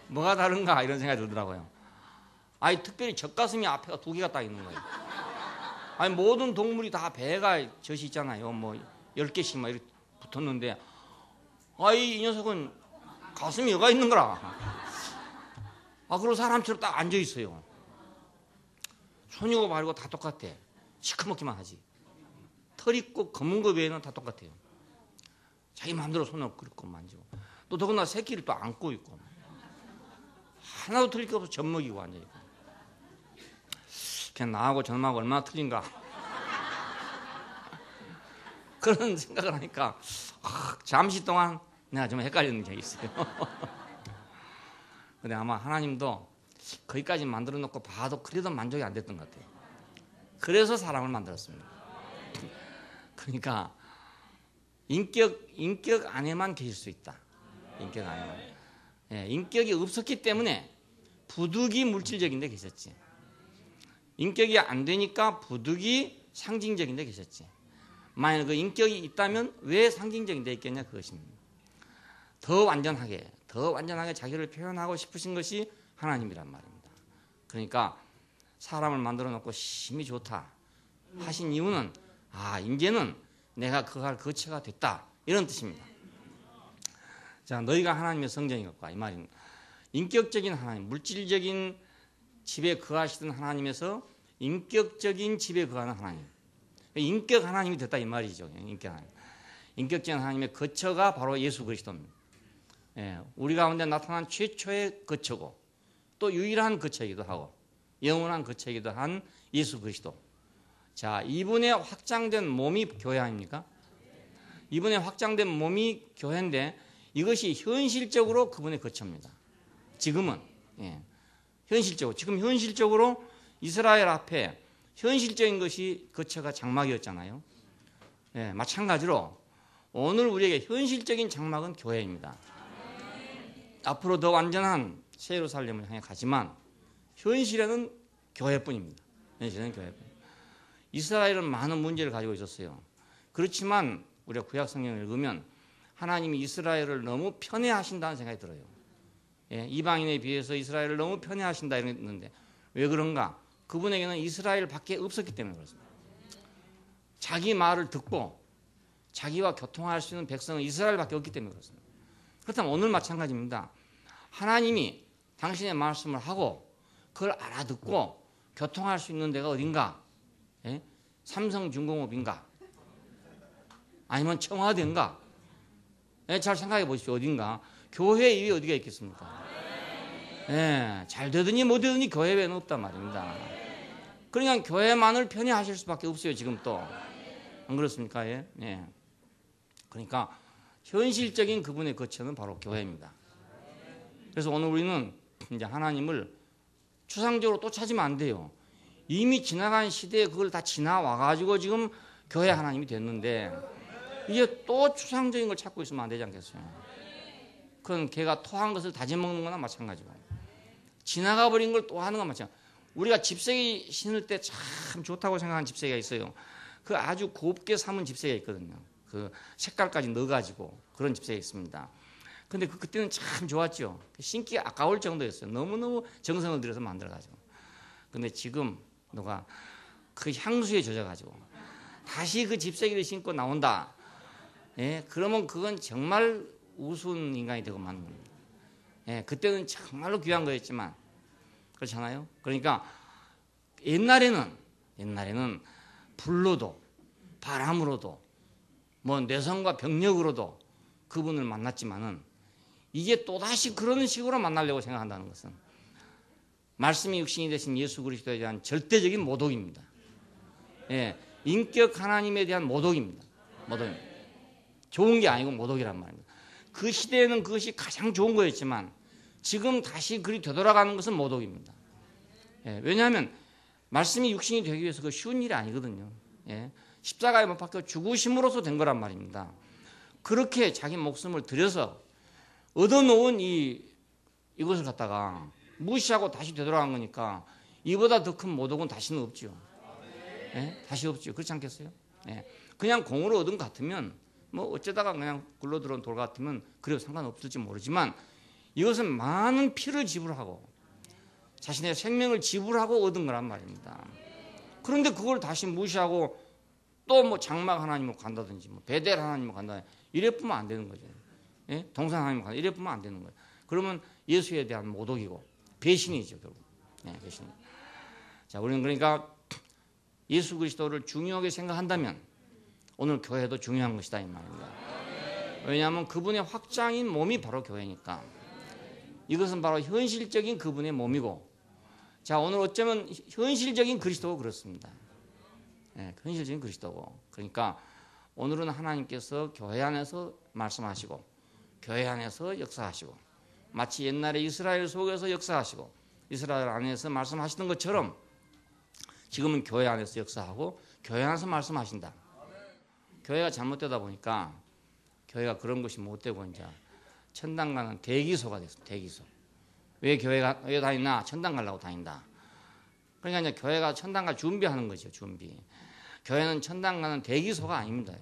뭐가 다른가 이런 생각이 들더라고요. 아니 특별히 젖가슴이 앞에가 2개가 딱 있는 거예요. 아니 모든 동물이 다 배가 젖이 있잖아요. 뭐 10개씩 막 이렇게 붙었는데 아이 이 녀석은 가슴이 여가 있는 거라. 그리고 사람처럼 딱 앉아 있어요. 손이고 발이고 다 똑같아. 시커멓기만 하지. 털 있고 검은 거 외에는 다 똑같아요. 자기 마음대로 손을 긁고 만지고 또 더구나 새끼를 또 안고 있고 하나도 틀릴 게 없어. 젖먹이고 앉아있고. 그냥 나하고 저놈하고 얼마나 틀린가 그런 생각을 하니까 잠시 동안 내가 좀 헷갈리는 게 있어요. 근데 아마 하나님도 거기까지 만들어 놓고 봐도 그래도 만족이 안 됐던 것 같아요. 그래서 사람을 만들었습니다. 그러니까 인격 안에만 계실 수 있다. 인격 안에만. 예, 인격이 없었기 때문에 부득이 물질적인 데 계셨지. 인격이 안 되니까 부득이 상징적인 데 계셨지. 만약 그 인격이 있다면 왜 상징적인 데 있겠냐 그것입니다. 더 완전하게 자기를 표현하고 싶으신 것이 하나님이란 말입니다. 그러니까 사람을 만들어 놓고 심히 좋다 하신 이유는 이제는 내가 그할 거처가 됐다 이런 뜻입니다. 자, 너희가 하나님의 성전인 것과 이 말입니다. 인격적인 하나님, 물질적인 집에 거하시던 하나님에서 인격적인 집에 거하는 하나님, 인격 하나님이 됐다 이 말이죠. 인격 하나님. 인격적인 하나님의 거처가 바로 예수 그리스도입니다. 예, 우리 가운데 나타난 최초의 거처고 또 유일한 거처이기도 하고 영원한 거처이기도 한 예수 그리스도. 자, 이분의 확장된 몸이 교회 아닙니까? 이분의 확장된 몸이 교회인데 이것이 현실적으로 그분의 거처입니다. 지금은 현실적으로 지금 현실적으로 이스라엘 앞에 현실적인 것이 거처가 장막이었잖아요. 예, 마찬가지로 오늘 우리에게 현실적인 장막은 교회입니다. 앞으로 더 완전한 새 예루살렘을 향해 가지만 현실에는 교회뿐입니다. 현실은 교회뿐. 이스라엘은 많은 문제를 가지고 있었어요. 그렇지만 우리가 구약 성경을 읽으면 하나님이 이스라엘을 너무 편애하신다는 생각이 들어요. 예, 이방인에 비해서 이스라엘을 너무 편애하신다 이런 게 있는데 왜 그런가? 그분에게는 이스라엘밖에 없었기 때문에 그렇습니다. 자기 말을 듣고 자기와 교통할 수 있는 백성은 이스라엘밖에 없기 때문에 그렇습니다. 그렇다면 오늘 마찬가지입니다. 하나님이 당신의 말씀을 하고 그걸 알아듣고 교통할 수 있는 데가 어딘가? 예? 삼성중공업인가? 아니면 청와대인가? 예, 잘 생각해 보십시오. 어딘가? 교회 이외에 어디가 있겠습니까? 예, 잘 되더니 못 되더니 교회 외에는 없단 말입니다. 그러니까 교회만을 편애하실 수밖에 없어요. 지금 또. 안 그렇습니까? 예? 예. 그러니까 현실적인 그분의 거처는 바로 교회입니다. 그래서 오늘 우리는 이제 하나님을 추상적으로 또 찾으면 안 돼요. 이미 지나간 시대에 그걸 다 지나와가지고 지금 교회 하나님이 됐는데 이제 또 추상적인 걸 찾고 있으면 안 되지 않겠어요? 그건 개가 토한 것을 다져 먹는 거나 마찬가지고 지나가 버린 걸 또 하는 건 마찬가지고 우리가 집세기 신을 때 참 좋다고 생각하는 집세기가 있어요. 그 아주 곱게 삼은 집세기가 있거든요. 그 색깔까지 넣어가지고 그런 집세기가 있습니다. 근데 그때는 참 좋았죠. 신기가 아까울 정도였어요. 너무너무 정성을 들여서 만들어가지고. 근데 지금 누가 그 향수에 젖어가지고 다시 그 집세기를 신고 나온다. 예, 그러면 그건 정말 우스운 인간이 되고 마는 겁니다. 예, 그때는 정말로 귀한 거였지만 그렇잖아요. 그러니까 옛날에는 불로도 바람으로도 뭐 내성과 병력으로도 그분을 만났지만은 이제 또다시 그런 식으로 만나려고 생각한다는 것은 말씀이 육신이 되신 예수 그리스도에 대한 절대적인 모독입니다. 예, 인격 하나님에 대한 모독입니다. 모독입니다. 좋은 게 아니고 모독이란 말입니다. 그 시대에는 그것이 가장 좋은 거였지만 지금 다시 그리 되돌아가는 것은 모독입니다. 예, 왜냐하면 말씀이 육신이 되기 위해서 그 쉬운 일이 아니거든요. 예, 십자가에 못 박혀 죽으심으로써 된 거란 말입니다. 그렇게 자기 목숨을 들여서 얻어놓은 이것을 갖다가 무시하고 다시 되돌아간 거니까 이보다 더 큰 모독은 다시는 없죠. 예? 다시 없죠. 그렇지 않겠어요? 예. 그냥 공으로 얻은 것 같으면 뭐 어쩌다가 그냥 굴러 들어온 돌 같으면 그래도 상관없을지 모르지만 이것은 많은 피를 지불하고 자신의 생명을 지불하고 얻은 거란 말입니다. 그런데 그걸 다시 무시하고 또 뭐 장막 하나님으로 간다든지 뭐 베델 하나님으로 간다든지 이래 보면 안 되는 거죠. 예? 동산 하나님으로 간다 이래 보면 안 되는 거예요. 그러면 예수에 대한 모독이고 배신이죠, 결국. 예, 배신. 자, 우리는 그러니까 예수 그리스도를 중요하게 생각한다면 오늘 교회도 중요한 것이다 이 말입니다. 왜냐하면 그분의 확장인 몸이 바로 교회니까. 이것은 바로 현실적인 그분의 몸이고, 자, 오늘 어쩌면 현실적인 그리스도가 그렇습니다. 예, 현실적인 그리스도고. 그러니까 오늘은 하나님께서 교회 안에서 말씀하시고 교회 안에서 역사하시고 마치 옛날에 이스라엘 속에서 역사하시고 이스라엘 안에서 말씀하시던 것처럼 지금은 교회 안에서 역사하고 교회 안에서 말씀하신다. 교회가 잘못되다 보니까 교회가 그런 것이 못되고 이제 천당 가는 대기소가 됐습니다. 대기소. 왜 교회가 왜 다니나? 천당 가려고 다닌다. 그러니까 이제 교회가 천당 갈 준비하는 거죠. 준비. 교회는 천당 가는 대기소가 아닙니다.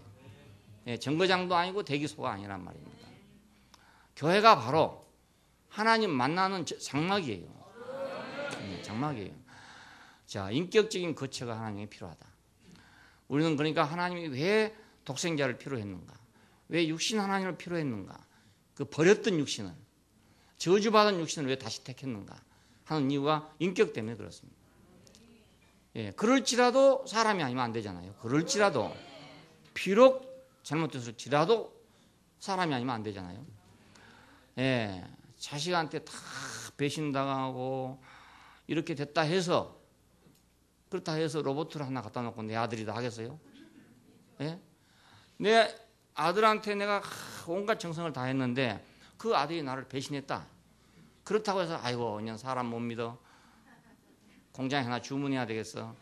예, 정거장도 아니고 대기소가 아니란 말입니다. 교회가 바로 하나님 만나는 장막이에요. 장막이에요. 자, 인격적인 거처가 하나님이 필요하다. 우리는 그러니까 하나님이 왜 독생자를 필요했는가? 왜 육신 하나님을 필요했는가? 그 버렸던 육신을, 저주받은 육신을 왜 다시 택했는가 하는 이유가 인격 때문에 그렇습니다. 예, 그럴지라도 사람이 아니면 안 되잖아요. 그럴지라도 비록 잘못됐을지라도 사람이 아니면 안 되잖아요. 예, 자식한테 다 배신당하고 이렇게 됐다 해서 그렇다 해서 로봇을 하나 갖다 놓고 내 아들이 다 하겠어요? 예? 내 아들한테 내가 온갖 정성을 다 했는데 그 아들이 나를 배신했다. 그렇다고 해서 아이고 그냥 사람 못 믿어. 공장에 하나 주문해야 되겠어.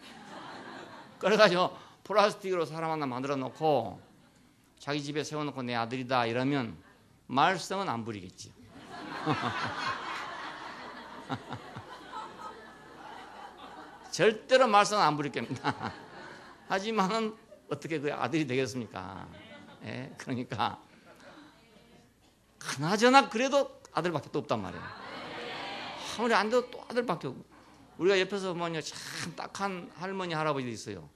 그래가지고 플라스틱으로 사람 하나 만들어 놓고 자기 집에 세워놓고 내 아들이다 이러면 말썽은 안 부리겠지. 절대로 말썽은 안 부릴 겁니다. 하지만은 어떻게 그 아들이 되겠습니까? 예, 그러니까 그나저나 그래도 아들밖에 또 없단 말이에요. 아무리 안 돼도 또 아들밖에 없고. 우리가 옆에서 보면 참 딱한 할머니 할아버지도 있어요.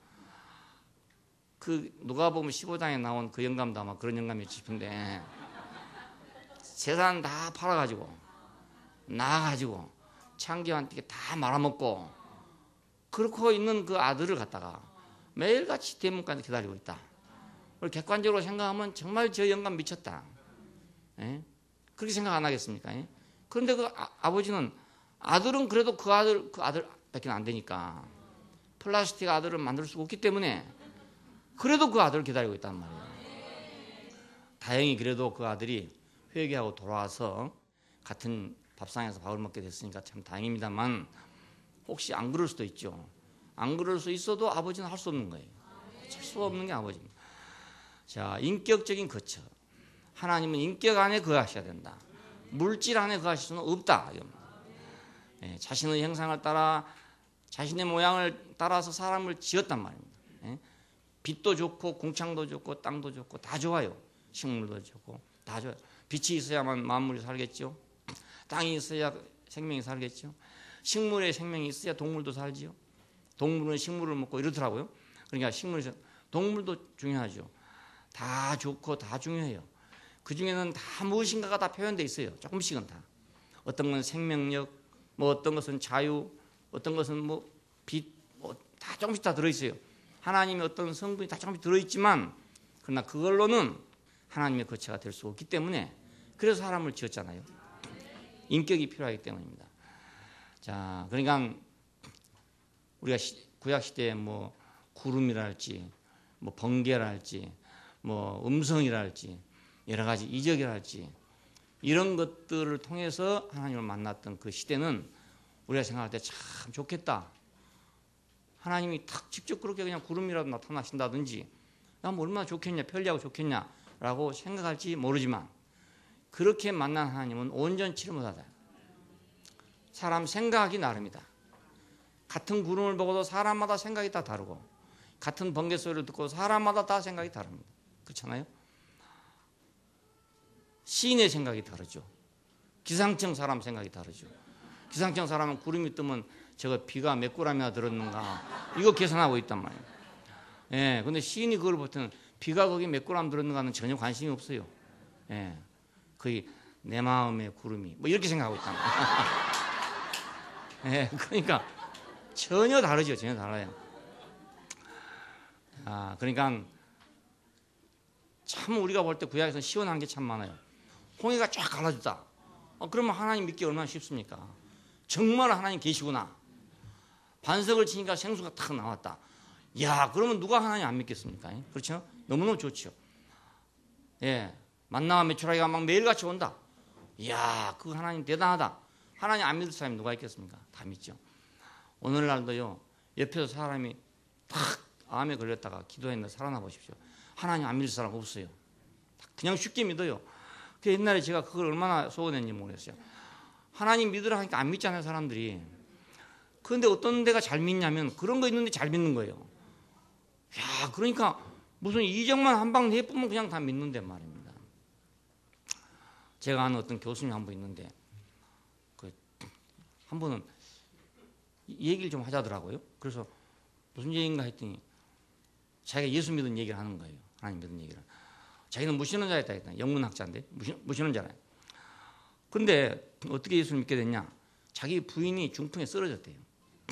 그 누가복음 15장에 나온 그 영감도 아마 그런 영감이었지 싶은데 재산 다 팔아가지고 나가가지고 창기한테 다 말아먹고 그렇고 있는 그 아들을 갖다가 매일같이 대문까지 기다리고 있다. 객관적으로 생각하면 정말 저 영감 미쳤다. 예? 그렇게 생각 안 하겠습니까? 예? 그런데 그 아버지는 아들은 그래도 그 아들밖에 안 되니까 플라스틱 아들을 만들 수가 없기 때문에 그래도 그 아들을 기다리고 있단 말이에요. 다행히 그래도 그 아들이 회개하고 돌아와서 같은 밥상에서 밥을 먹게 됐으니까 참 다행입니다만 혹시 안 그럴 수도 있죠. 안 그럴 수 있어도 아버지는 할 수 없는 거예요. 할 수 없는 게 아버지입니다. 자, 인격적인 거처. 하나님은 인격 안에 거하셔야 된다. 물질 안에 거하실 수는 없다. 예, 자신의 형상을 따라 자신의 모양을 따라서 사람을 지었단 말입니다. 예? 빛도 좋고 궁창도 좋고 땅도 좋고 다 좋아요. 식물도 좋고 다 좋아요. 빛이 있어야만 만물이 살겠죠. 땅이 있어야 생명이 살겠죠. 식물에 생명이 있어야 동물도 살지요. 동물은 식물을 먹고 이러더라고요. 그러니까 동물도 중요하죠. 다 좋고 다 중요해요. 그 중에는 다 무엇인가가 다 표현되어 있어요. 조금씩은 다. 어떤 건 생명력, 뭐 어떤 것은 자유, 어떤 것은 뭐 빛, 뭐 다 조금씩 다 들어있어요. 하나님의 어떤 성분이 다 조금씩 들어있지만 그러나 그걸로는 하나님의 거처가 될 수 없기 때문에 그래서 사람을 지었잖아요. 인격이 필요하기 때문입니다. 자, 그러니까 우리가 구약 시대에 뭐 구름이랄지, 뭐 번개랄지, 뭐 음성이랄지, 여러 가지 이적이랄지 이런 것들을 통해서 하나님을 만났던 그 시대는 우리가 생각할 때 참 좋겠다. 하나님이 탁 직접 그렇게 그냥 구름이라도 나타나신다든지 나 뭐 얼마나 좋겠냐, 편리하고 좋겠냐라고 생각할지 모르지만 그렇게 만난 하나님은 온전치를 못하다. 사람 생각이 나름이다. 같은 구름을 보고도 사람마다 생각이 다 다르고 같은 번개 소리를 듣고 사람마다 다 생각이 다릅니다. 그렇잖아요? 시인의 생각이 다르죠. 기상청 사람 생각이 다르죠. 기상청 사람은 구름이 뜨면 저거 비가 몇 그램이나 들었는가 이거 계산하고 있단 말이에요. 예, 근데 시인이 그걸 볼 때는 비가 거기 몇 그램 들었는가는 전혀 관심이 없어요. 예, 거의 내 마음의 구름이 뭐 이렇게 생각하고 있단 말이에요. 예, 그러니까 전혀 다르죠. 전혀 달라요. 아, 그러니까 참 우리가 볼 때 구약에서 시원한 게 참 많아요. 홍해가 쫙 갈라졌다. 그러면 하나님 믿기 얼마나 쉽습니까? 정말 하나님 계시구나. 반석을 치니까 생수가 탁 나왔다. 야, 그러면 누가 하나님 안 믿겠습니까? 그렇죠? 너무너무 좋죠. 예, 만나와 메추라기가 막 매일같이 온다. 이야, 그 하나님 대단하다. 하나님 안 믿을 사람이 누가 있겠습니까? 다 믿죠. 오늘날도요, 옆에서 사람이 탁 암에 걸렸다가 기도했는데 살아나 보십시오. 하나님 안 믿을 사람 없어요. 그냥 쉽게 믿어요. 그 옛날에 제가 그걸 얼마나 소원했는지 모르겠어요. 하나님 믿으라 하니까 안 믿잖아요, 사람들이. 그런데 어떤 데가 잘 믿냐면 그런 거 있는데 잘 믿는 거예요. 야, 그러니까 무슨 이적만 한 방 내뿜으면 그냥 다 믿는데 말입니다. 제가 아는 어떤 교수님 한 분 있는데 한 번은 얘기를 좀 하자더라고요. 그래서 무슨 얘기인가 했더니 자기가 예수 믿은 얘기를 하는 거예요. 하나님 믿은 얘기를. 자기는 무신론자였다 했다. 영문학자인데 무신론자잖아요. 근데 어떻게 예수를 믿게 됐냐? 자기 부인이 중풍에 쓰러졌대요.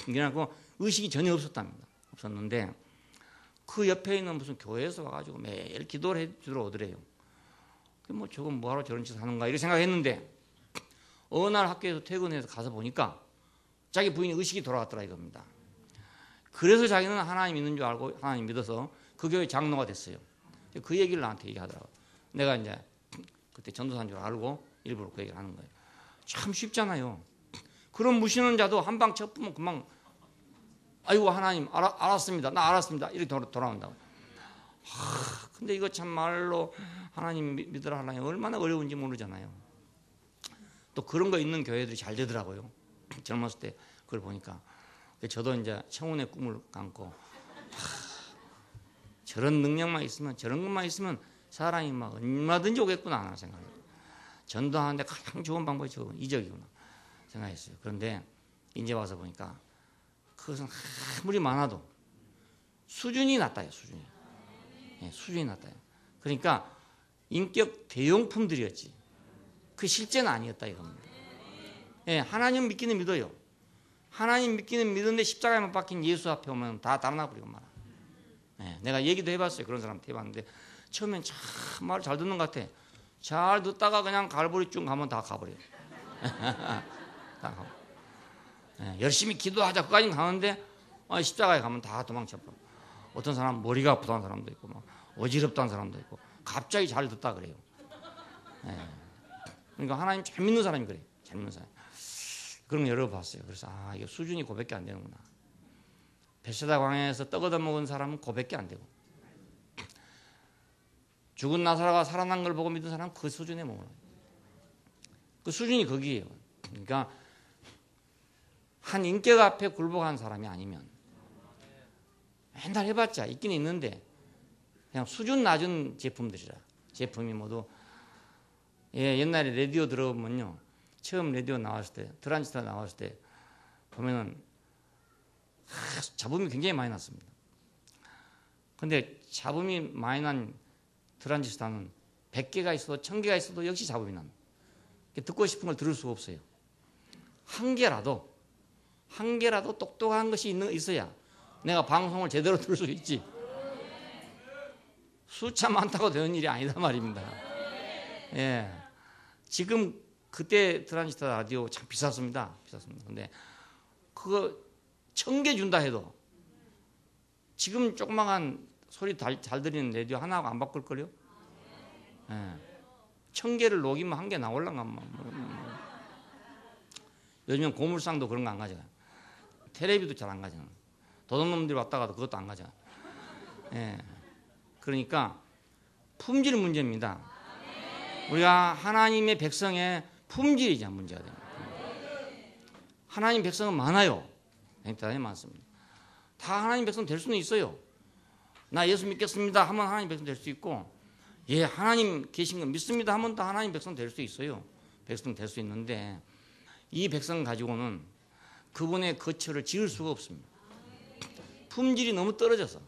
그래갖고 의식이 전혀 없었답니다. 없었는데 그 옆에 있는 무슨 교회에서 와가지고 매일 기도를 해주러 오더래요. 뭐 저건 뭐하러 저런 짓을 하는가 이렇게 생각했는데 어느 날 학교에서 퇴근해서 가서 보니까 자기 부인이 의식이 돌아왔더라 이겁니다. 그래서 자기는 하나님 있는 줄 알고 하나님 믿어서 그 교회 장로가 됐어요. 그 얘기를 나한테 얘기하더라고요. 내가 이제 그때 전도사인 줄 알고 일부러 그 얘기를 하는 거예요. 참 쉽잖아요. 그런 무신론자도 한 방 쳐보면 금방 아이고 하나님 알았습니다. 나 알았습니다. 이렇게 돌아온다고. 근데 이거 참 말로 하나님 믿으라 하려면 얼마나 어려운지 모르잖아요. 또 그런 거 있는 교회들이 잘 되더라고요. 젊었을 때 그걸 보니까. 저도 이제 청운의 꿈을 안고 저런 능력만 있으면, 저런 것만 있으면 사람이 막 얼마든지 오겠구나 하는 생각을. 전도하는데 가장 좋은 방법이 저건 이적이구나 생각했어요. 그런데 이제 와서 보니까 그것은 아무리 많아도 수준이 낮다요. 수준이. 예, 수준이 낮다요. 그러니까 인격 대용품들이었지. 그 실제는 아니었다 이겁니다. 예, 하나님 믿기는 믿어요. 하나님 믿기는 믿는데 십자가에 못 박힌 예수 앞에 오면 다 달아나 버리고 말아. 예, 내가 얘기도 해봤어요. 그런 사람한테 해봤는데 처음엔 참 말 잘 듣는 것 같아. 잘 듣다가 그냥 갈보리 쭉 가면 다 가버려요. 다 가버려. 예, 열심히 기도하자 그까지 가는데 십자가에 가면 다 도망쳐버려. 어떤 사람은 머리가 아프다는 사람도 있고 막 어지럽다는 사람도 있고 갑자기 잘 듣다 그래요. 예. 그러니까 하나님 잘 믿는 사람이 그래요. 잘 믿는 사람. 그런 거 여러 번 봤어요. 그래서 이게 수준이 고백이 안 되는구나. 베세다 광야에서 떡 얻어 먹은 사람은 고백이 안 되고 죽은 나사로가 살아난 걸 보고 믿은 사람은 그 수준에 머물러요. 그 수준이 거기에요. 그러니까 한 인격 앞에 굴복한 사람이 아니면 맨날 해봤자 있긴 있는데 그냥 수준 낮은 제품들이라. 제품이 모두 옛날에 라디오 들어보면요. 처음 라디오 나왔을 때, 트란지스터 나왔을 때 보면은 잡음이 굉장히 많이 났습니다. 근데 잡음이 많이 난 트란지스터는 100개가 있어도 1000개가 있어도 역시 잡음이 납니다. 듣고 싶은 걸 들을 수가 없어요. 한 개라도 똑똑한 것이 있어야 내가 방송을 제대로 들을 수 있지. 숫자 많다고 되는 일이 아니다 말입니다. 예. 지금 그때 트란지스터 라디오 참 비쌌습니다. 근데 그거 1000개 준다 해도 지금 조그마한 소리 잘 들리는 라디오 하나가 안 바꿀걸요? 예. 1000개를 녹이면 한 개 나올란가. 요즘엔 고물상도 그런 거 안 가져가요. 텔레비도 잘 안 가져가요. 도둑놈들이 왔다가도 그것도 안 가져가요. 예. 그러니까 품질 문제입니다. 우리가 하나님의 백성의 품질이자 문제가 됩니다. 하나님 백성은 많아요. 대단히 많습니다. 다 하나님 백성 될 수는 있어요. 나 예수 믿겠습니다 하면 하나님 백성 될 수 있고, 예 하나님 계신 거 믿습니다 하면 다 하나님 백성 될 수 있어요. 백성 될 수 있는데 이 백성 가지고는 그분의 거처를 지을 수가 없습니다. 품질이 너무 떨어져서,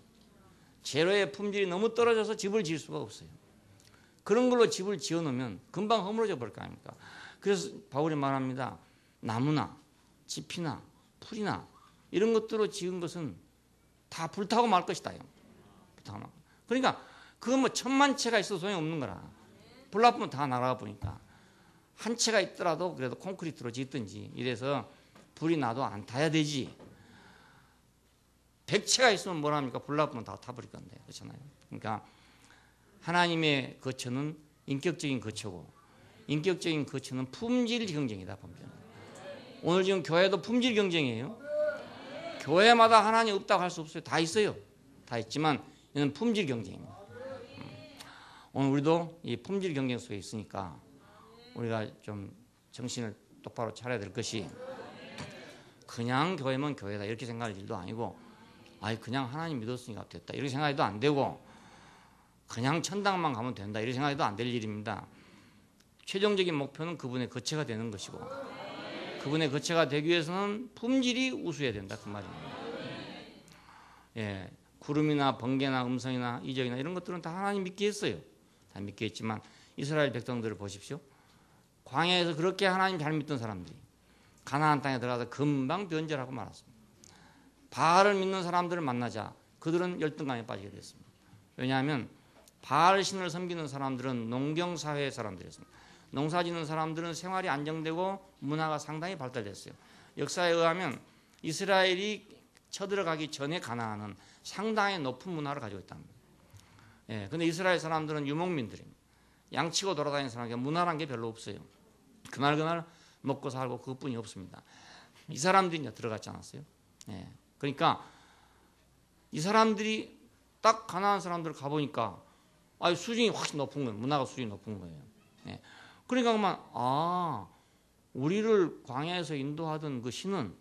재료의 품질이 너무 떨어져서 집을 지을 수가 없어요. 그런 걸로 집을 지어놓으면 금방 허물어져 버릴 거 아닙니까? 그래서 바울이 말합니다. 나무나 짚이나 풀이나 이런 것들로 지은 것은 다 불타고 말 것이다. 그러니까 그거 뭐 1000만 채가 있어도 소용없는 거라. 불 나쁘면 다 날아가 보니까 한 채가 있더라도 그래도 콘크리트로 짓든지 이래서 불이 나도 안 타야 되지. 100채가 있으면 뭐랍니까? 불 나쁘면 다 타버릴 건데. 그렇잖아요. 그러니까 하나님의 거처는 인격적인 거처고, 인격적인 거처는 품질 경쟁이다. 오늘 지금 교회도 품질 경쟁이에요. 교회마다 하나님 없다고 할 수 없어요. 다 있어요. 다 있지만 이는 품질 경쟁입니다. 오늘 우리도 이 품질 경쟁 속에 있으니까 우리가 좀 정신을 똑바로 차려야 될 것이, 그냥 교회면 교회다 이렇게 생각할 일도 아니고, 그냥 하나님 믿었으니까 됐다 이렇게 생각해도 안 되고, 그냥 천당만 가면 된다 이렇게 생각해도 안 될 일입니다. 최종적인 목표는 그분의 거처가 되는 것이고, 그분의 거처가 되기 위해서는 품질이 우수해야 된다 그 말입니다. 예, 구름이나 번개나 음성이나 이적이나 이런 것들은 다 하나님 믿게 했어요. 다 믿게 했지만 이스라엘 백성들을 보십시오. 광야에서 그렇게 하나님 잘 믿던 사람들이 가나안 땅에 들어가서 금방 변절하고 말았습니다. 바알을 믿는 사람들을 만나자 그들은 열등감에 빠지게 됐습니다. 왜냐하면 바알 신을 섬기는 사람들은 농경사회의 사람들이었습니다. 농사짓는 사람들은 생활이 안정되고 문화가 상당히 발달됐어요. 역사에 의하면 이스라엘이 쳐들어가기 전에 가나안은 상당히 높은 문화를 가지고 있답니다. 예, 근데 이스라엘 사람들은 유목민들입니다. 양치고 돌아다니는 사람에게 문화란 게 별로 없어요. 그날 먹고 살고 그것뿐이 없습니다. 이 사람들이 이제 들어갔지 않았어요? 예, 그러니까 이 사람들이 딱 가나안 사람들 가보니까 수준이 훨씬 높은 거예요. 문화가 수준이 높은 거예요. 예. 그러니까 그만 우리를 광야에서 인도하던 그 신은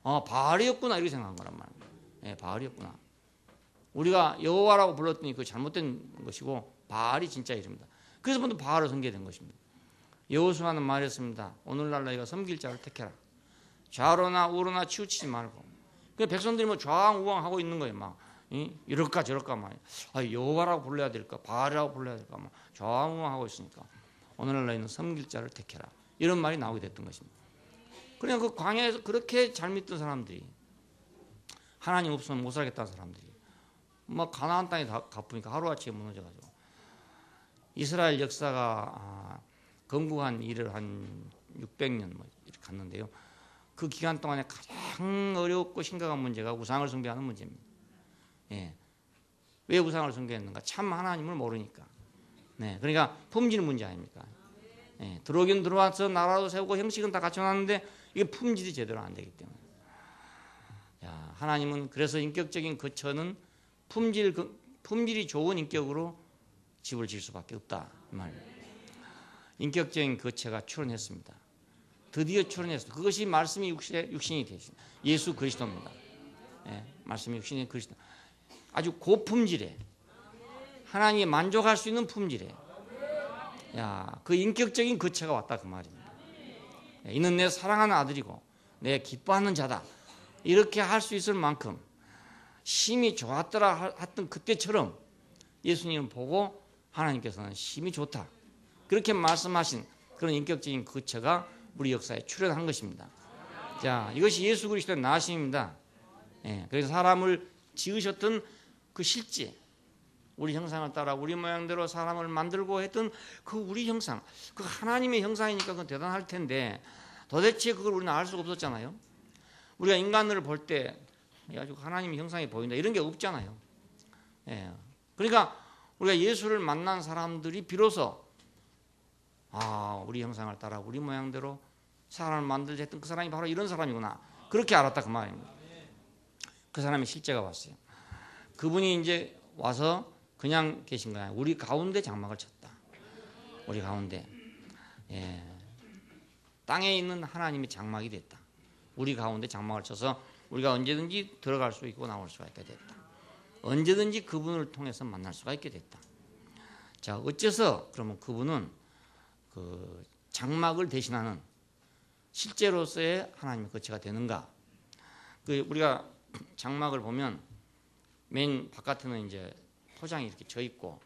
바알이었구나 이렇게 생각한 거란 말이에요. 예, 바알이었구나. 우리가 여호와라고 불렀더니 그 잘못된 것이고 바알이 진짜 이름이다. 그래서 먼저 바알을 섬기게 된 것입니다. 여호수아는 말했습니다. 오늘날 너희가 섬길 자를 택해라. 좌로나 우로나 치우치지 말고. 그 백성들이 뭐 좌왕우왕하고 있는 거예요. 막 이럴까 저럴까 막 여호와라고 불러야 될까 바알이라고 불러야 될까 막 좌왕우왕하고 있으니까 오늘날 너희는 섬길 자를 택해라. 이런 말이 나오게 됐던 것입니다. 그냥 그 광야에서 그렇게 잘 믿던 사람들이 하나님 없으면 못 살겠다는 사람들이 막 가나안 땅에 가보니까 하루아침에 무너져가지고 이스라엘 역사가 건국한 일을 한 600년 뭐 이렇게 갔는데요. 그 기간 동안에 가장 어렵고 심각한 문제가 우상을 숭배하는 문제입니다. 예. 왜 우상을 숭배했는가? 참 하나님을 모르니까. 네. 그러니까 품질 문제 아닙니까? 예. 들어오긴 들어와서 나라도 세우고 형식은 다 갖춰놨는데 이게 품질이 제대로 안 되기 때문에. 야, 하나님은 그래서 인격적인 거처는 품질이 좋은 인격으로 집을 지을 수밖에 없다. 이 말이에요. 인격적인 거처가 출현했습니다. 드디어 출현했습니다. 그것이 말씀이 육신이 되신 예수 그리스도입니다. 예, 말씀이 육신이 그리스도. 아주 고품질에 하나님이 만족할 수 있는 품질에 그 인격적인 거처가 왔다 그 말입니다. 예, 이는 내 사랑하는 아들이고 내 기뻐하는 자다. 이렇게 할 수 있을 만큼 심히 좋았더라 했던 그때처럼 예수님을 보고 하나님께서는 심히 좋다. 그렇게 말씀하신 그런 인격적인 거처가 우리 역사에 출현한 것입니다. 자, 이것이 예수 그리스도의 나심입니다. 예, 그래서 사람을 지으셨던 그 실제, 우리 형상을 따라 우리 모양대로 사람을 만들고 했던 그 우리 형상, 그 하나님의 형상이니까 그건 대단할 텐데 도대체 그걸 우리는 알 수가 없었잖아요. 우리가 인간을 볼 때 아주 하나님의 형상이 보인다 이런 게 없잖아요. 예, 그러니까 우리가 예수를 만난 사람들이 비로소 우리 형상을 따라 우리 모양대로 사람을 만들자 했던 그 사람이 바로 이런 사람이구나. 그렇게 알았다 그 말입니다. 그 사람의 실제가 왔어요. 그분이 이제 와서 그냥 계신 거야. 우리 가운데 장막을 쳤다. 우리 가운데. 예. 땅에 있는 하나님의 장막이 됐다. 우리 가운데 장막을 쳐서 우리가 언제든지 들어갈 수 있고 나올 수가 있게 됐다. 언제든지 그분을 통해서 만날 수가 있게 됐다. 자, 어째서 그러면 그분은 그 장막을 대신하는 실제로서의 하나님의 거처가 되는가? 우리가 장막을 보면 맨 바깥에는 이제 토장이 이렇게 져 있고,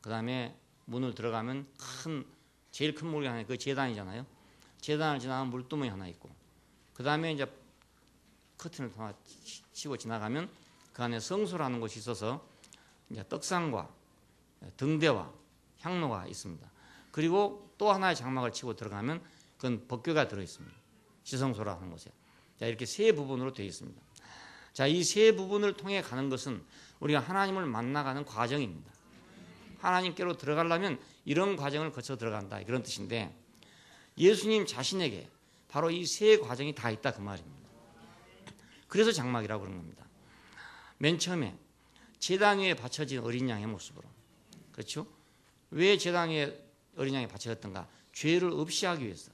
그 다음에 문을 들어가면 제일 큰 물이 하나, 그 제단이잖아요. 제단을 지나가면 물두멍이 하나 있고, 그 다음에 이제 커튼을 하나 치고 지나가면 그 안에 성소라는 곳이 있어서 이제 떡상과 등대와 향로가 있습니다. 그리고 또 하나의 장막을 치고 들어가면 그건 법궤가 들어 있습니다. 지성소라 하는 곳에. 자, 이렇게 세 부분으로 되어 있습니다. 자, 이 세 부분을 통해 가는 것은 우리가 하나님을 만나가는 과정입니다. 하나님께로 들어가려면 이런 과정을 거쳐 들어간다 그런 뜻인데 예수님 자신에게 바로 이 세 과정이 다 있다 그 말입니다. 그래서 장막이라고 그런 겁니다. 맨 처음에 제단 위에 바쳐진 어린 양의 모습으로, 그렇죠? 왜 제단 위에 어린 양이 바쳐졌던가? 죄를 없이 하기 위해서.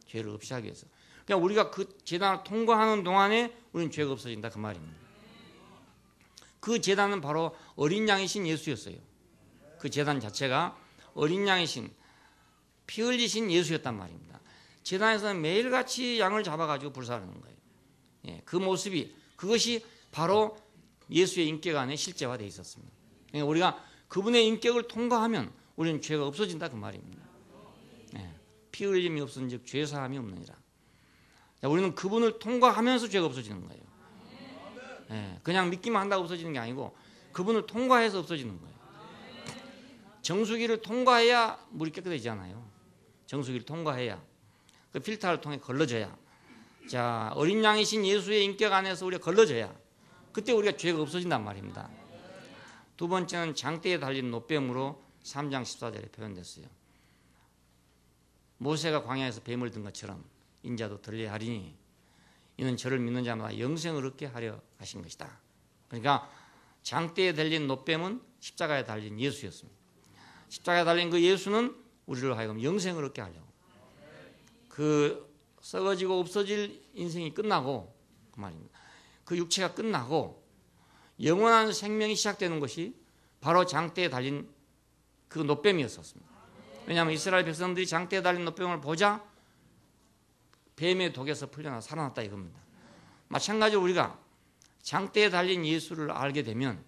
죄를 없이 하기 위해서. 그러니까 우리가 그 제단을 통과하는 동안에 우리는 죄가 없어진다 그 말입니다. 그 제단은 바로 어린 양이신 예수였어요. 그 제단 자체가 어린 양이신 피 흘리신 예수였단 말입니다. 제단에서는 매일같이 양을 잡아가지고 불사르는 거예요. 예, 그 모습이 그것이 바로 예수의 인격 안에 실제화되어 있었습니다. 그러니까 우리가 그분의 인격을 통과하면 우리는 죄가 없어진다 그 말입니다. 예, 피 흘림이 없은 즉 죄사함이 없느니라. 자, 우리는 그분을 통과하면서 죄가 없어지는 거예요. 예, 그냥 믿기만 한다고 없어지는 게 아니고 그분을 통과해서 없어지는 거예요. 정수기를 통과해야 물이 깨끗해지잖아요. 정수기를 통과해야 그 필터를 통해 걸러져야. 자, 어린 양이신 예수의 인격 안에서 우리가 걸러져야 그때 우리가 죄가 없어진단 말입니다. 두 번째는 장대에 달린 노뱀으로 3장 14절에 표현됐어요. 모세가 광야에서 뱀을 든 것처럼 인자도 들려야 하리니 이는 저를 믿는 자마다 영생을 얻게 하려 하신 것이다. 그러니까 장대에 달린 노뱀은 십자가에 달린 예수였습니다. 십자가에 달린 그 예수는 우리를 하여금 영생을 얻게 하려고. 그 썩어지고 없어질 인생이 끝나고 그 말입니다. 그 육체가 끝나고 영원한 생명이 시작되는 것이 바로 장대에 달린 그 노뱀이었습니다. 왜냐하면 이스라엘 백성들이 장대에 달린 노뱀을 보자 뱀의 독에서 풀려나 살아났다 이겁니다. 마찬가지로 우리가 장대에 달린 예수를 알게 되면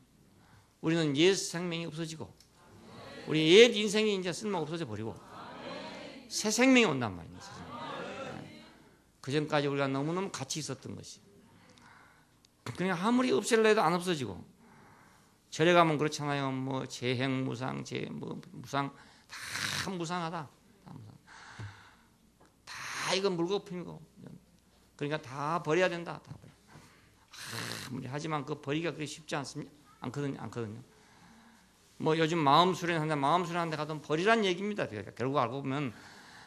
우리는 옛 생명이 없어지고 우리 옛 인생이 이제 쓸모가 없어져 버리고 새 생명이 온단 말입니다. 그 전까지 우리가 너무너무 같이 있었던 것이 그냥 아무리 없애려 해도 안 없어지고 절에 가면 그렇잖아요. 뭐 재행무상, 무상 다 무상하다. 다 이건 물거품이고 그러니까 다 버려야 된다. 다 버려. 하지만 그 버리기가 그렇게 쉽지 않거든요. 뭐 요즘 마음 수련하는데 가도 버리란 얘기입니다. 결국 알고 보면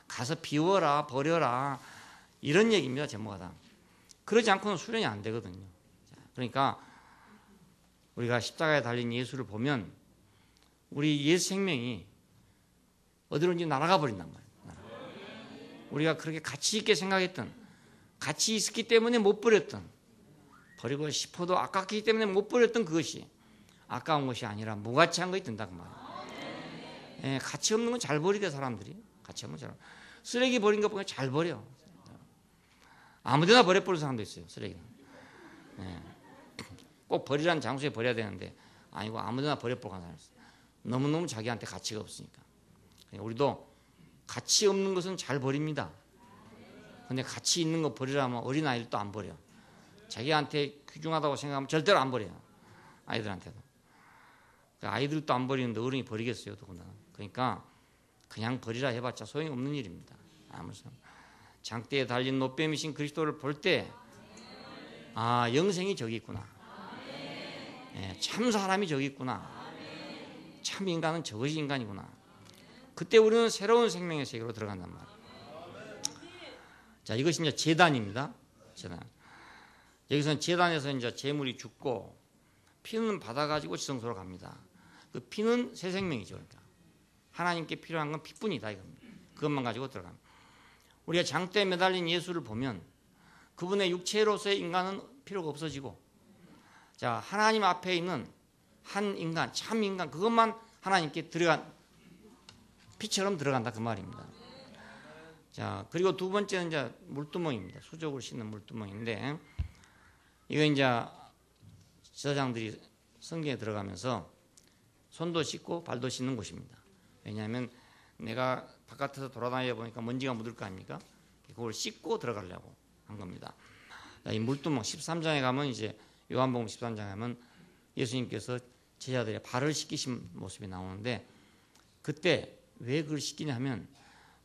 가서 비워라, 버려라 이런 얘기입니다. 제목가 다. 그러지 않고는 수련이 안 되거든요. 그러니까 우리가 십자가에 달린 예수를 보면 우리 옛 생명이 어디론지 날아가 버린단 말이에요. 우리가 그렇게 가치 있게 생각했던, 가치 있었기 때문에 못 버렸던, 버리고 싶어도 아깝기 때문에 못 버렸던 그것이 아까운 것이 아니라 무가치한 것이 된다 그 말이에요. 예, 가치 없는 건 잘 버리대 사람들이. 가치 없는 건 잘. 쓰레기 버린 거 보면 잘 버려. 아무데나 버려버리는 사람도 있어요. 쓰레기는. 예. 꼭 버리라는 장소에 버려야 되는데 아니고 아무데나 버려버리고 하는 사람이 있어요. 너무너무 자기한테 가치가 없으니까. 그러니까 우리도 가치 없는 것은 잘 버립니다. 근데 가치 있는 거 버리라면 어린아이들도 안 버려. 자기한테 귀중하다고 생각하면 절대로 안 버려요. 아이들한테도. 아이들도 안 버리는데 어른이 버리겠어요. 더구나. 그러니까 그냥 버리라 해봤자 소용이 없는 일입니다. 아무튼 장대에 달린 노뱀이신 그리스도를 볼 때 아, 영생이 저기 있구나. 예, 참 사람이 저기 있구나. 참 인간은 저것이 인간이구나. 그때 우리는 새로운 생명의 세계로 들어간단 말이에요. 자, 이것이 이제 제단입니다. 제단. 여기서는 제단에서 이제 제물이 죽고 피는 받아가지고 지성소로 갑니다. 그 피는 새 생명이죠. 그러니까 하나님께 필요한 건 피뿐이다 이겁니다. 그것만 가지고 들어갑니다. 우리가 장대에 매달린 예수를 보면 그분의 육체로서의 인간은 필요가 없어지고 자, 하나님 앞에 있는 한 인간, 참 인간 그것만 하나님께 들어간 피처럼 들어간다 그 말입니다. 자, 그리고 두 번째는 이제 물두멍입니다. 수족을 씻는 물두멍인데 이거 이제 제사장들이 성경에 들어가면서 손도 씻고 발도 씻는 곳입니다. 왜냐하면 내가 바깥에서 돌아다니다 보니까 먼지가 묻을 거 아닙니까? 그걸 씻고 들어가려고 한 겁니다. 이 물두멍 13장에 가면 이제 요한복음 13장에 가면 예수님께서 제자들의 발을 씻기신 모습이 나오는데 그때 왜 그걸 씻기냐 하면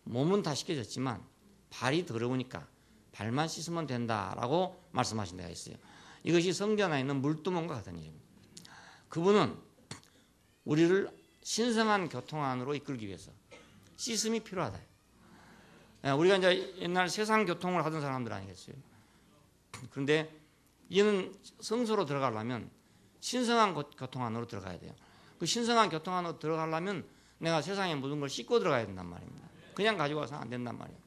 몸은 다 씻겨졌지만 발이 더러우니까 발만 씻으면 된다라고 말씀하신 데가 있어요. 이것이 성전 안에 있는 물두멍과 같은 일입니다. 그분은 우리를 신성한 교통 안으로 이끌기 위해서 씻음이 필요하다. 우리가 이제 옛날 세상 교통을 하던 사람들 아니겠어요? 그런데 이는 성소로 들어가려면 신성한 교통 안으로 들어가야 돼요. 그 신성한 교통 안으로 들어가려면 내가 세상에 묻은 걸 씻고 들어가야 된단 말입니다. 그냥 가지고 와서는 안 된단 말이에요.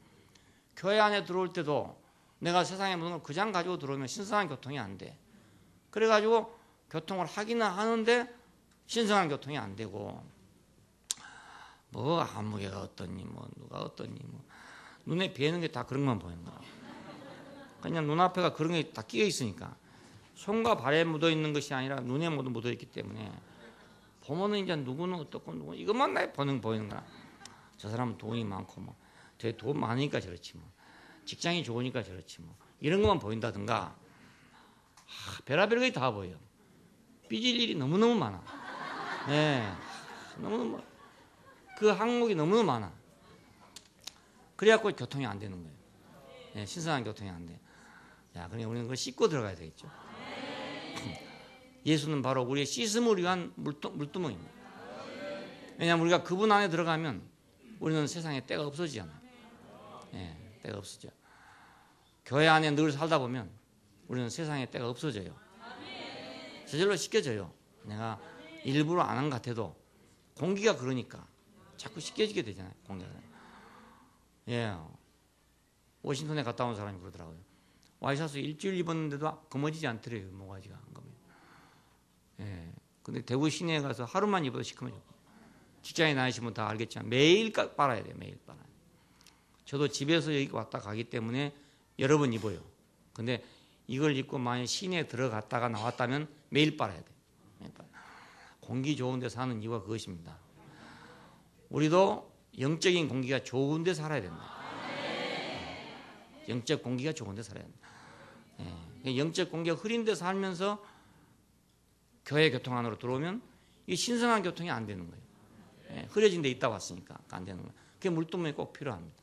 교회 안에 들어올 때도 내가 세상에 묻은 걸 그냥 가지고 들어오면 신성한 교통이 안 돼. 그래가지고 교통을 하기는 하는데 신성한 교통이 안 되고 뭐 아무개가 어떠니 뭐 누가 어떠니 뭐 눈에 뵈는 게 다 그런 것만 보이는 거야. 그냥 눈앞에가 그런 게 다 끼어 있으니까 손과 발에 묻어 있는 것이 아니라 눈에 모두 묻어 있기 때문에 보면은 이제 누구는 어떻고 누구 이것만 나 보이는 거야. 저 사람은 돈이 많고 뭐 되게 돈 많으니까 저렇지 뭐 직장이 좋으니까 저렇지 뭐 이런 것만 보인다든가 별의별 게 다 보여. 삐질 일이 너무너무 많아. 네, 너무너무 그 항목이 너무너무 많아. 그래갖고 교통이 안 되는 거예요. 네, 신선한 교통이 안 돼. 자, 그러니까 우리는 그걸 씻고 들어가야 되겠죠. 예수는 바로 우리의 씻음을 위한 물두멍입니다. 왜냐하면 우리가 그분 안에 들어가면 우리는 세상에 때가 없어지잖아요. 네, 때가 없어져. 교회 안에 늘 살다 보면 우리는 세상에 때가 없어져요. 저절로 씻겨져요. 내가 일부러 안 한 것 같아도 공기가 그러니까 자꾸 씻겨지게 되잖아요. 공기가. 예. 워싱턴에 갔다 온 사람이 그러더라고요. 와이셔츠 일주일 입었는데도 검어지지 않더래요. 모가지가. 예. 근데 대구 시내에 가서 하루만 입어도 시커매져. 직장에 다니시면 다 알겠지만 매일 빨아야 돼요. 매일 빨아요. 저도 집에서 여기 왔다 가기 때문에 여러 번 입어요. 근데 이걸 입고 만약 시내에 들어갔다가 나왔다면 매일 빨아야 돼요. 매일 빨아요. 공기 좋은 데 사는 이유가 그것입니다. 우리도 영적인 공기가 좋은 데 살아야 된다. 영적 공기가 좋은 데 살아야 된다. 예. 영적 공기가 흐린 데 살면서 교회 교통 안으로 들어오면 이 신선한 교통이 안 되는 거예요. 예. 흐려진 데 있다 왔으니까 안 되는 거예요. 그게 물두멍이 꼭 필요합니다.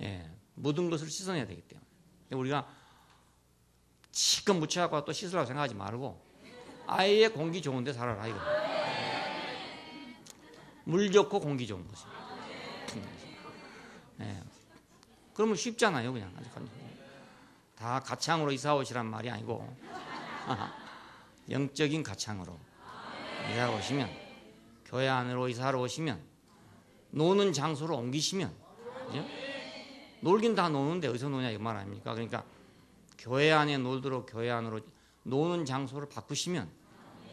예. 모든 것을 씻어내야 되기 때문에. 우리가 실컷 묻혀갖고 또 씻으라고 생각하지 말고 아예 공기 좋은 데 살아라 이거. 물 좋고 공기 좋은 곳이. 예. 그러면 쉽잖아요, 그냥. 다 가창으로 이사 오시란 말이 아니고 영적인 가창으로 이사 오시면, 교회 안으로 이사하러 오시면, 노는 장소로 옮기시면, 그죠? 놀긴 다 노는데 어디서 노냐 이 말 아닙니까? 그러니까 교회 안에 놀도록 교회 안으로 노는 장소를 바꾸시면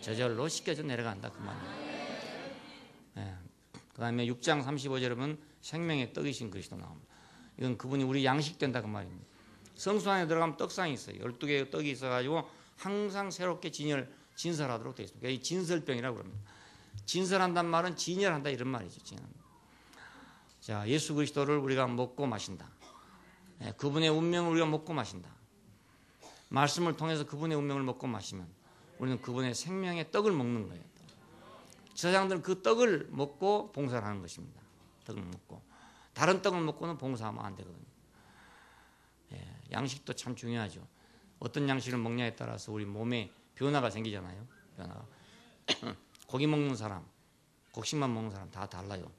저절로 씻겨져 내려간다 그 말이에요. 예. 그 다음에 6장 35절에 보면 생명의 떡이신 그리스도 나옵니다. 이건 그분이 우리 양식된다 그 말입니다. 성수 안에 들어가면 떡상이 있어요. 12개의 떡이 있어가지고 항상 새롭게 진설하도록 되어 있습니다. 이 진설병이라고 그럽니다. 진설한단 말은 진열한다 이런 말이죠. 진열한다. 자, 예수 그리스도를 우리가 먹고 마신다. 예, 그분의 운명을 우리가 먹고 마신다. 말씀을 통해서 그분의 운명을 먹고 마시면 우리는 그분의 생명의 떡을 먹는 거예요. 제사장들은 그 떡을 먹고 봉사를 하는 것입니다. 떡을 먹고. 다른 떡을 먹고는 봉사하면 안 되거든요. 예, 양식도 참 중요하죠. 어떤 양식을 먹냐에 따라서 우리 몸에 변화가 생기잖아요. 변화가. 고기 먹는 사람, 곡식만 먹는 사람 다 달라요.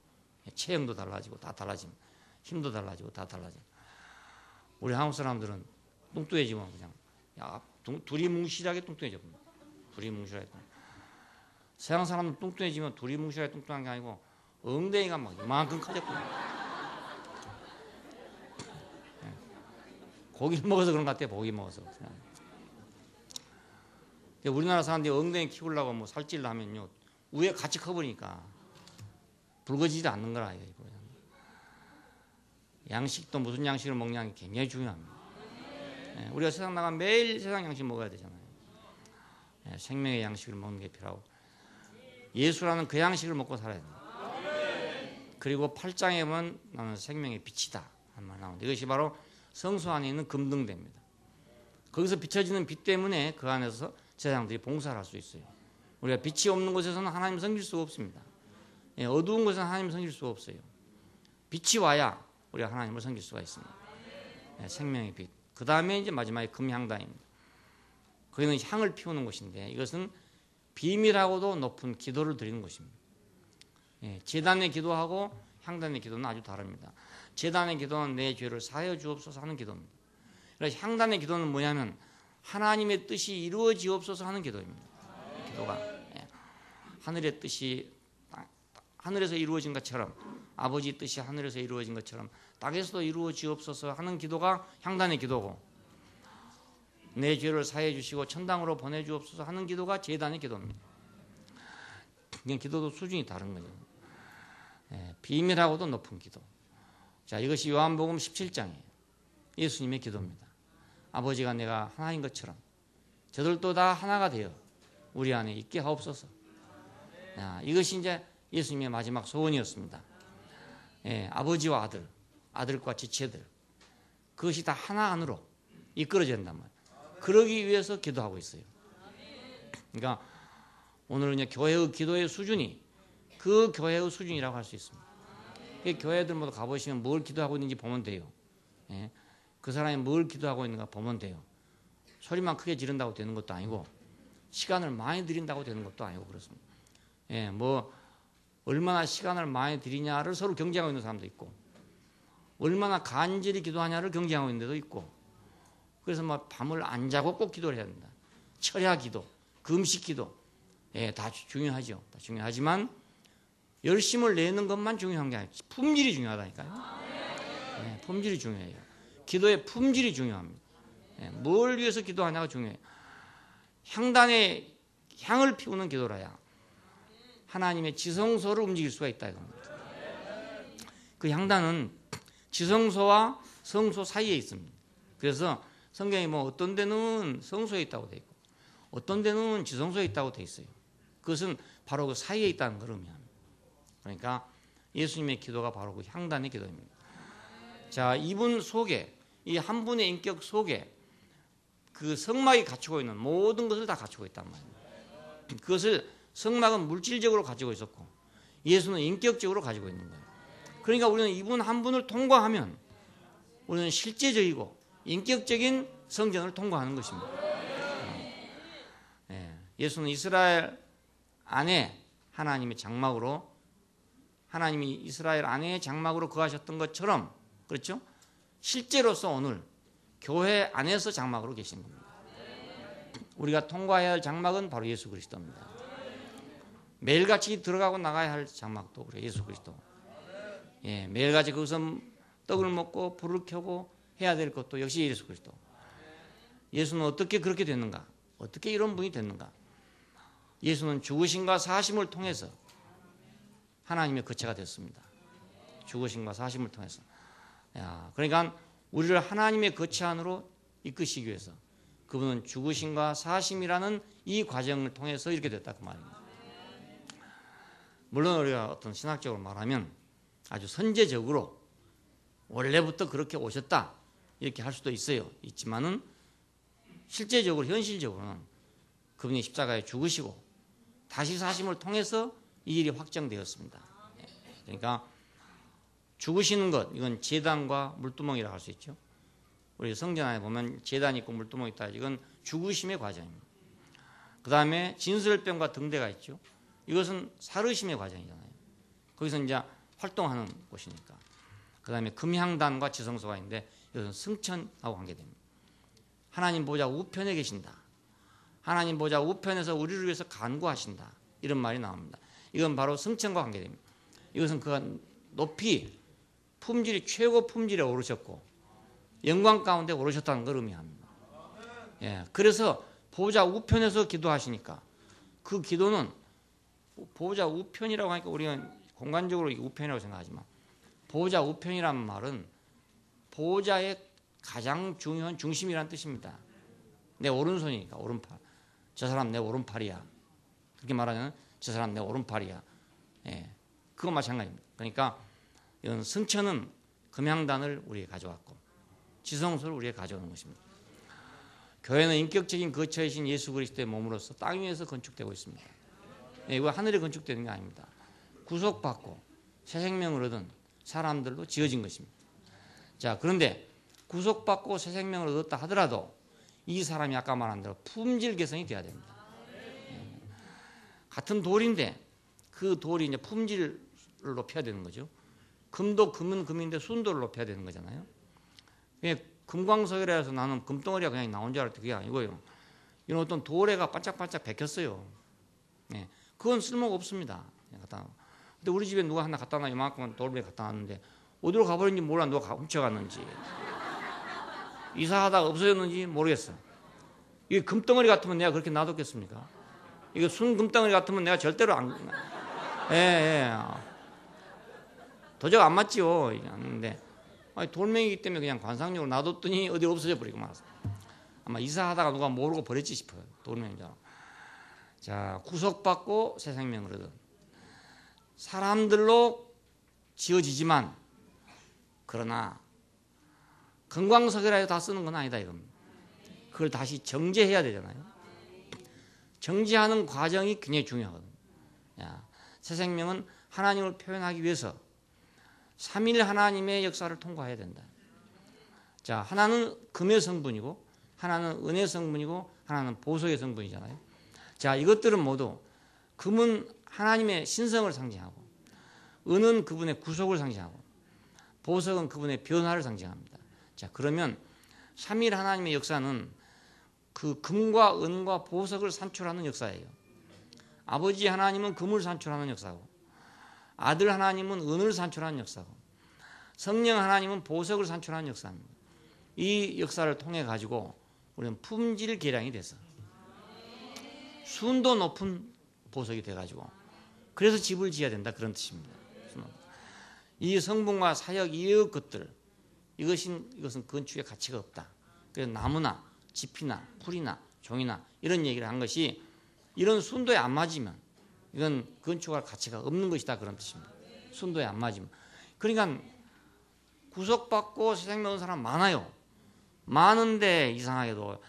체형도 달라지고 다 달라집니다. 힘도 달라지고 다 달라져요. 우리 한국 사람들은 뚱뚱해지면 그냥 둘이 뭉실하게 뚱뚱해져. 둘이 뭉실하게. 서양 사람은 뚱뚱해지면 둘이 뭉실하게 뚱뚱한 게 아니고 엉덩이가 막 이만큼 커졌거든요. 고기를 먹어서 그런 것 같아요. 고기 먹어서. 우리나라 사람들이 엉덩이 키우려고 뭐 살찌를 하면요 위에 같이 커버리니까 붉어지지 않는 거라 이거. 양식도 무슨 양식을 먹냐는 게 굉장히 중요합니다. 예, 우리가 세상 나가면 매일 세상 양식 먹어야 되잖아요. 예, 생명의 양식을 먹는 게 필요하고 예수라는 그 양식을 먹고 살아야 됩니다. 그리고 8장에 보면 나는 생명의 빛이다 한 말 나오는데 이것이 바로 성소 안에 있는 금등대입니다. 거기서 비춰지는 빛 때문에 그 안에서 제사장들이 봉사를 할 수 있어요. 우리가 빛이 없는 곳에서는 하나님을 섬길 수가 없습니다. 예, 어두운 곳에서는 하나님을 섬길 수가 없어요. 빛이 와야 우리가 하나님을 섬길 수가 있습니다. 예, 생명의 빛. 그 다음에 이제 마지막에 금향단입니다. 거기는 향을 피우는 곳인데 이것은 비밀하고도 높은 기도를 드리는 곳입니다. 예, 제단의 기도하고 향단의 기도는 아주 다릅니다. 제단의 기도는 내 죄를 사하여 주옵소서 하는 기도입니다. 그래서 향단의 기도는 뭐냐면 하나님의 뜻이 이루어지옵소서 하는 기도입니다. 기도가 예, 하늘의 뜻이 하늘에서 이루어진 것처럼 아버지 뜻이 하늘에서 이루어진 것처럼 땅에서도 이루어지옵소서 하는 기도가 향단의 기도고 내 죄를 사해 주시고 천당으로 보내주옵소서 하는 기도가 제단의 기도입니다. 그냥 기도도 수준이 다른 거죠. 예, 비밀하고도 높은 기도. 자, 이것이 요한복음 17장이에요. 예수님의 기도입니다. 아버지가 내가 하나인 것처럼 저들도 다 하나가 되어 우리 안에 있게 하옵소서. 야, 이것이 이제 예수님의 마지막 소원이었습니다. 예, 아버지와 아들, 아들과 지체들 그것이 다 하나 안으로 이끌어야 된단 말이에요. 그러기 위해서 기도하고 있어요. 그러니까 오늘은 이제 교회의 기도의 수준이 그 교회의 수준이라고 할 수 있습니다. 교회들 모두 가보시면 뭘 기도하고 있는지 보면 돼요. 예, 그 사람이 뭘 기도하고 있는가 보면 돼요. 소리만 크게 지른다고 되는 것도 아니고 시간을 많이 들인다고 되는 것도 아니고 그렇습니다. 예, 뭐 얼마나 시간을 많이 들이냐를 서로 경쟁하고 있는 사람도 있고 얼마나 간절히 기도하냐를 경쟁하고 있는 데도 있고 그래서 막 밤을 안 자고 꼭 기도를 해야 된다. 철야 기도, 금식 기도, 다 중요하죠. 다 중요하지만 열심을 내는 것만 중요한 게 아니에요. 품질이 중요하다니까요. 품질이 중요해요. 기도의 품질이 중요합니다. 뭘 위해서 기도하냐가 중요해요. 향단에 향을 피우는 기도라야 하나님의 지성소를 움직일 수가 있다 이겁니다. 그 향단은 지성소와 성소 사이에 있습니다. 그래서 성경이 뭐 어떤 데는 성소에 있다고 돼 있고 어떤 데는 지성소에 있다고 돼 있어요. 그것은 바로 그 사이에 있다는 걸 의미합니다. 그러니까 예수님의 기도가 바로 그 향단의 기도입니다. 자, 이분 속에, 이 한 분의 인격 속에 그 성막이 갖추고 있는 모든 것을 다 갖추고 있단 말입니다. 그것을 성막은 물질적으로 가지고 있었고 예수는 인격적으로 가지고 있는 거예요. 그러니까 우리는 이분 한 분을 통과하면 우리는 실제적이고 인격적인 성전을 통과하는 것입니다. 예수는 이스라엘 안에 하나님의 장막으로 하나님이 이스라엘 안에 장막으로 거하셨던 것처럼 그렇죠? 실제로서 오늘 교회 안에서 장막으로 계신 겁니다. 우리가 통과해야 할 장막은 바로 예수 그리스도입니다. 매일같이 들어가고 나가야 할 장막도 우리 예수 그리스도. 매일같이 거기서 떡을 먹고 불을 켜고 해야 될 것도 역시 예수 그리스도. 예수는 어떻게 그렇게 됐는가? 어떻게 이런 분이 됐는가? 예수는 죽으심과 사심을 통해서 하나님의 거처가 됐습니다. 죽으심과 사심을 통해서. 그러니까 우리를 하나님의 거처 안으로 이끄시기 위해서 그분은 죽으심과 사심이라는 이 과정을 통해서 이렇게 됐다 그 말입니다. 물론 우리가 어떤 신학적으로 말하면 아주 선제적으로 원래부터 그렇게 오셨다 이렇게 할 수도 있지만은 실제적으로 현실적으로는 그분이 십자가에 죽으시고 다시 사심을 통해서 이 일이 확정되었습니다. 그러니까 죽으시는 것 이건 제단과 물두멍이라고 할 수 있죠. 우리 성전 안에 보면 제단이 있고 물두멍이 있다. 이건 죽으심의 과정입니다. 그 다음에 진설병과 등대가 있죠. 이것은 사르심의 과정이잖아요. 거기서 이제 활동하는 곳이니까. 그 다음에 금향단과 지성소가 있는데 이것은 승천하고 관계됩니다. 하나님 보좌 우편에 계신다. 하나님 보좌 우편에서 우리를 위해서 간구하신다. 이런 말이 나옵니다. 이건 바로 승천과 관계됩니다. 이것은 그가 높이 품질이 최고 품질에 오르셨고 영광 가운데 오르셨다는 걸 의미합니다. 그래서 보좌 우편에서 기도하시니까 그 기도는 보좌 우편이라고 하니까 우리가 공간적으로 우편이라고 생각하지만 보좌 우편이라는 말은 보좌의 가장 중요한 중심이라는 뜻입니다. 내 오른손이니까 오른팔. 저 사람 내 오른팔이야. 그렇게 말하면 저 사람 내 오른팔이야. 그거 마찬가지입니다. 그러니까 이건 승천은 금향단을 우리에게 가져왔고 지성소를 우리에게 가져오는 것입니다. 교회는 인격적인 거처이신 예수 그리스도의 몸으로서 땅 위에서 건축되고 있습니다. 이거 하늘에 건축되는 게 아닙니다. 구속받고 새 생명을 얻은 사람들로 지어진 것입니다. 자, 그런데 구속받고 새 생명을 얻었다 하더라도 이 사람이 아까 말한 대로 품질 개선이 돼야 됩니다. 같은 돌인데 그 돌이 이제 품질을 높여야 되는 거죠. 금도 금은 금인데 순도를 높여야 되는 거잖아요. 금광석이라 해서 나는 금덩어리가 그냥 나온 줄 알았더니 그게 아니고요. 이런 어떤 돌에가 반짝반짝 베꼈어요. 그건 쓸모가 없습니다. 근데 우리 집에 누가 하나 갖다 놔 이만큼만 돌에 갖다 놨는데 어디로 가버린지 몰라. 누가 훔쳐갔는지 이사하다가 없어졌는지 모르겠어. 이게 금덩어리 같으면 내가 그렇게 놔뒀겠습니까? 이거 순 금덩어리 같으면 내가 절대로 안 도저히 안 맞지요. 근데 돌멩이기 때문에 그냥 관상용으로 놔뒀더니 어디 없어져 버리고 말았어. 아마 이사하다가 누가 모르고 버렸지 싶어요. 돌멩이처럼. 자, 구속받고 새 생명을 얻은 사람들로 지어지지만 그러나 금광석이라 해서 다 쓰는 건 아니다 이겁니다. 그걸 다시 정제해야 되잖아요. 정제하는 과정이 굉장히 중요하거든요. 새 생명은 하나님을 표현하기 위해서 삼일 하나님의 역사를 통과해야 된다. 자, 하나는 금의 성분이고 하나는 은의 성분이고 하나는 보석의 성분이잖아요. 자, 이것들은 모두 금은 하나님의 신성을 상징하고 은은 그분의 구속을 상징하고 보석은 그분의 변화를 상징합니다. 자, 그러면 삼위일 하나님의 역사는 그 금과 은과 보석을 산출하는 역사예요. 아버지 하나님은 금을 산출하는 역사고, 아들 하나님은 은을 산출하는 역사고, 성령 하나님은 보석을 산출하는 역사입니다. 이 역사를 통해 가지고 우리는 품질 계량이 돼서 순도 높은 보석이 돼 가지고 그래서 집을 지어야 된다, 그런 뜻입니다. 이 성분과 사역 이의 것들, 이것은 건축의 가치가 없다. 그래서 나무나 짚이나 풀이나 종이나 이런 얘기를 한 것이 이런 순도에 안 맞으면 이건 건축할 가치가 없는 것이다, 그런 뜻입니다. 순도에 안 맞으면. 그러니까 구속받고 세상 넣은 사람 많아요. 많은데 이상하게도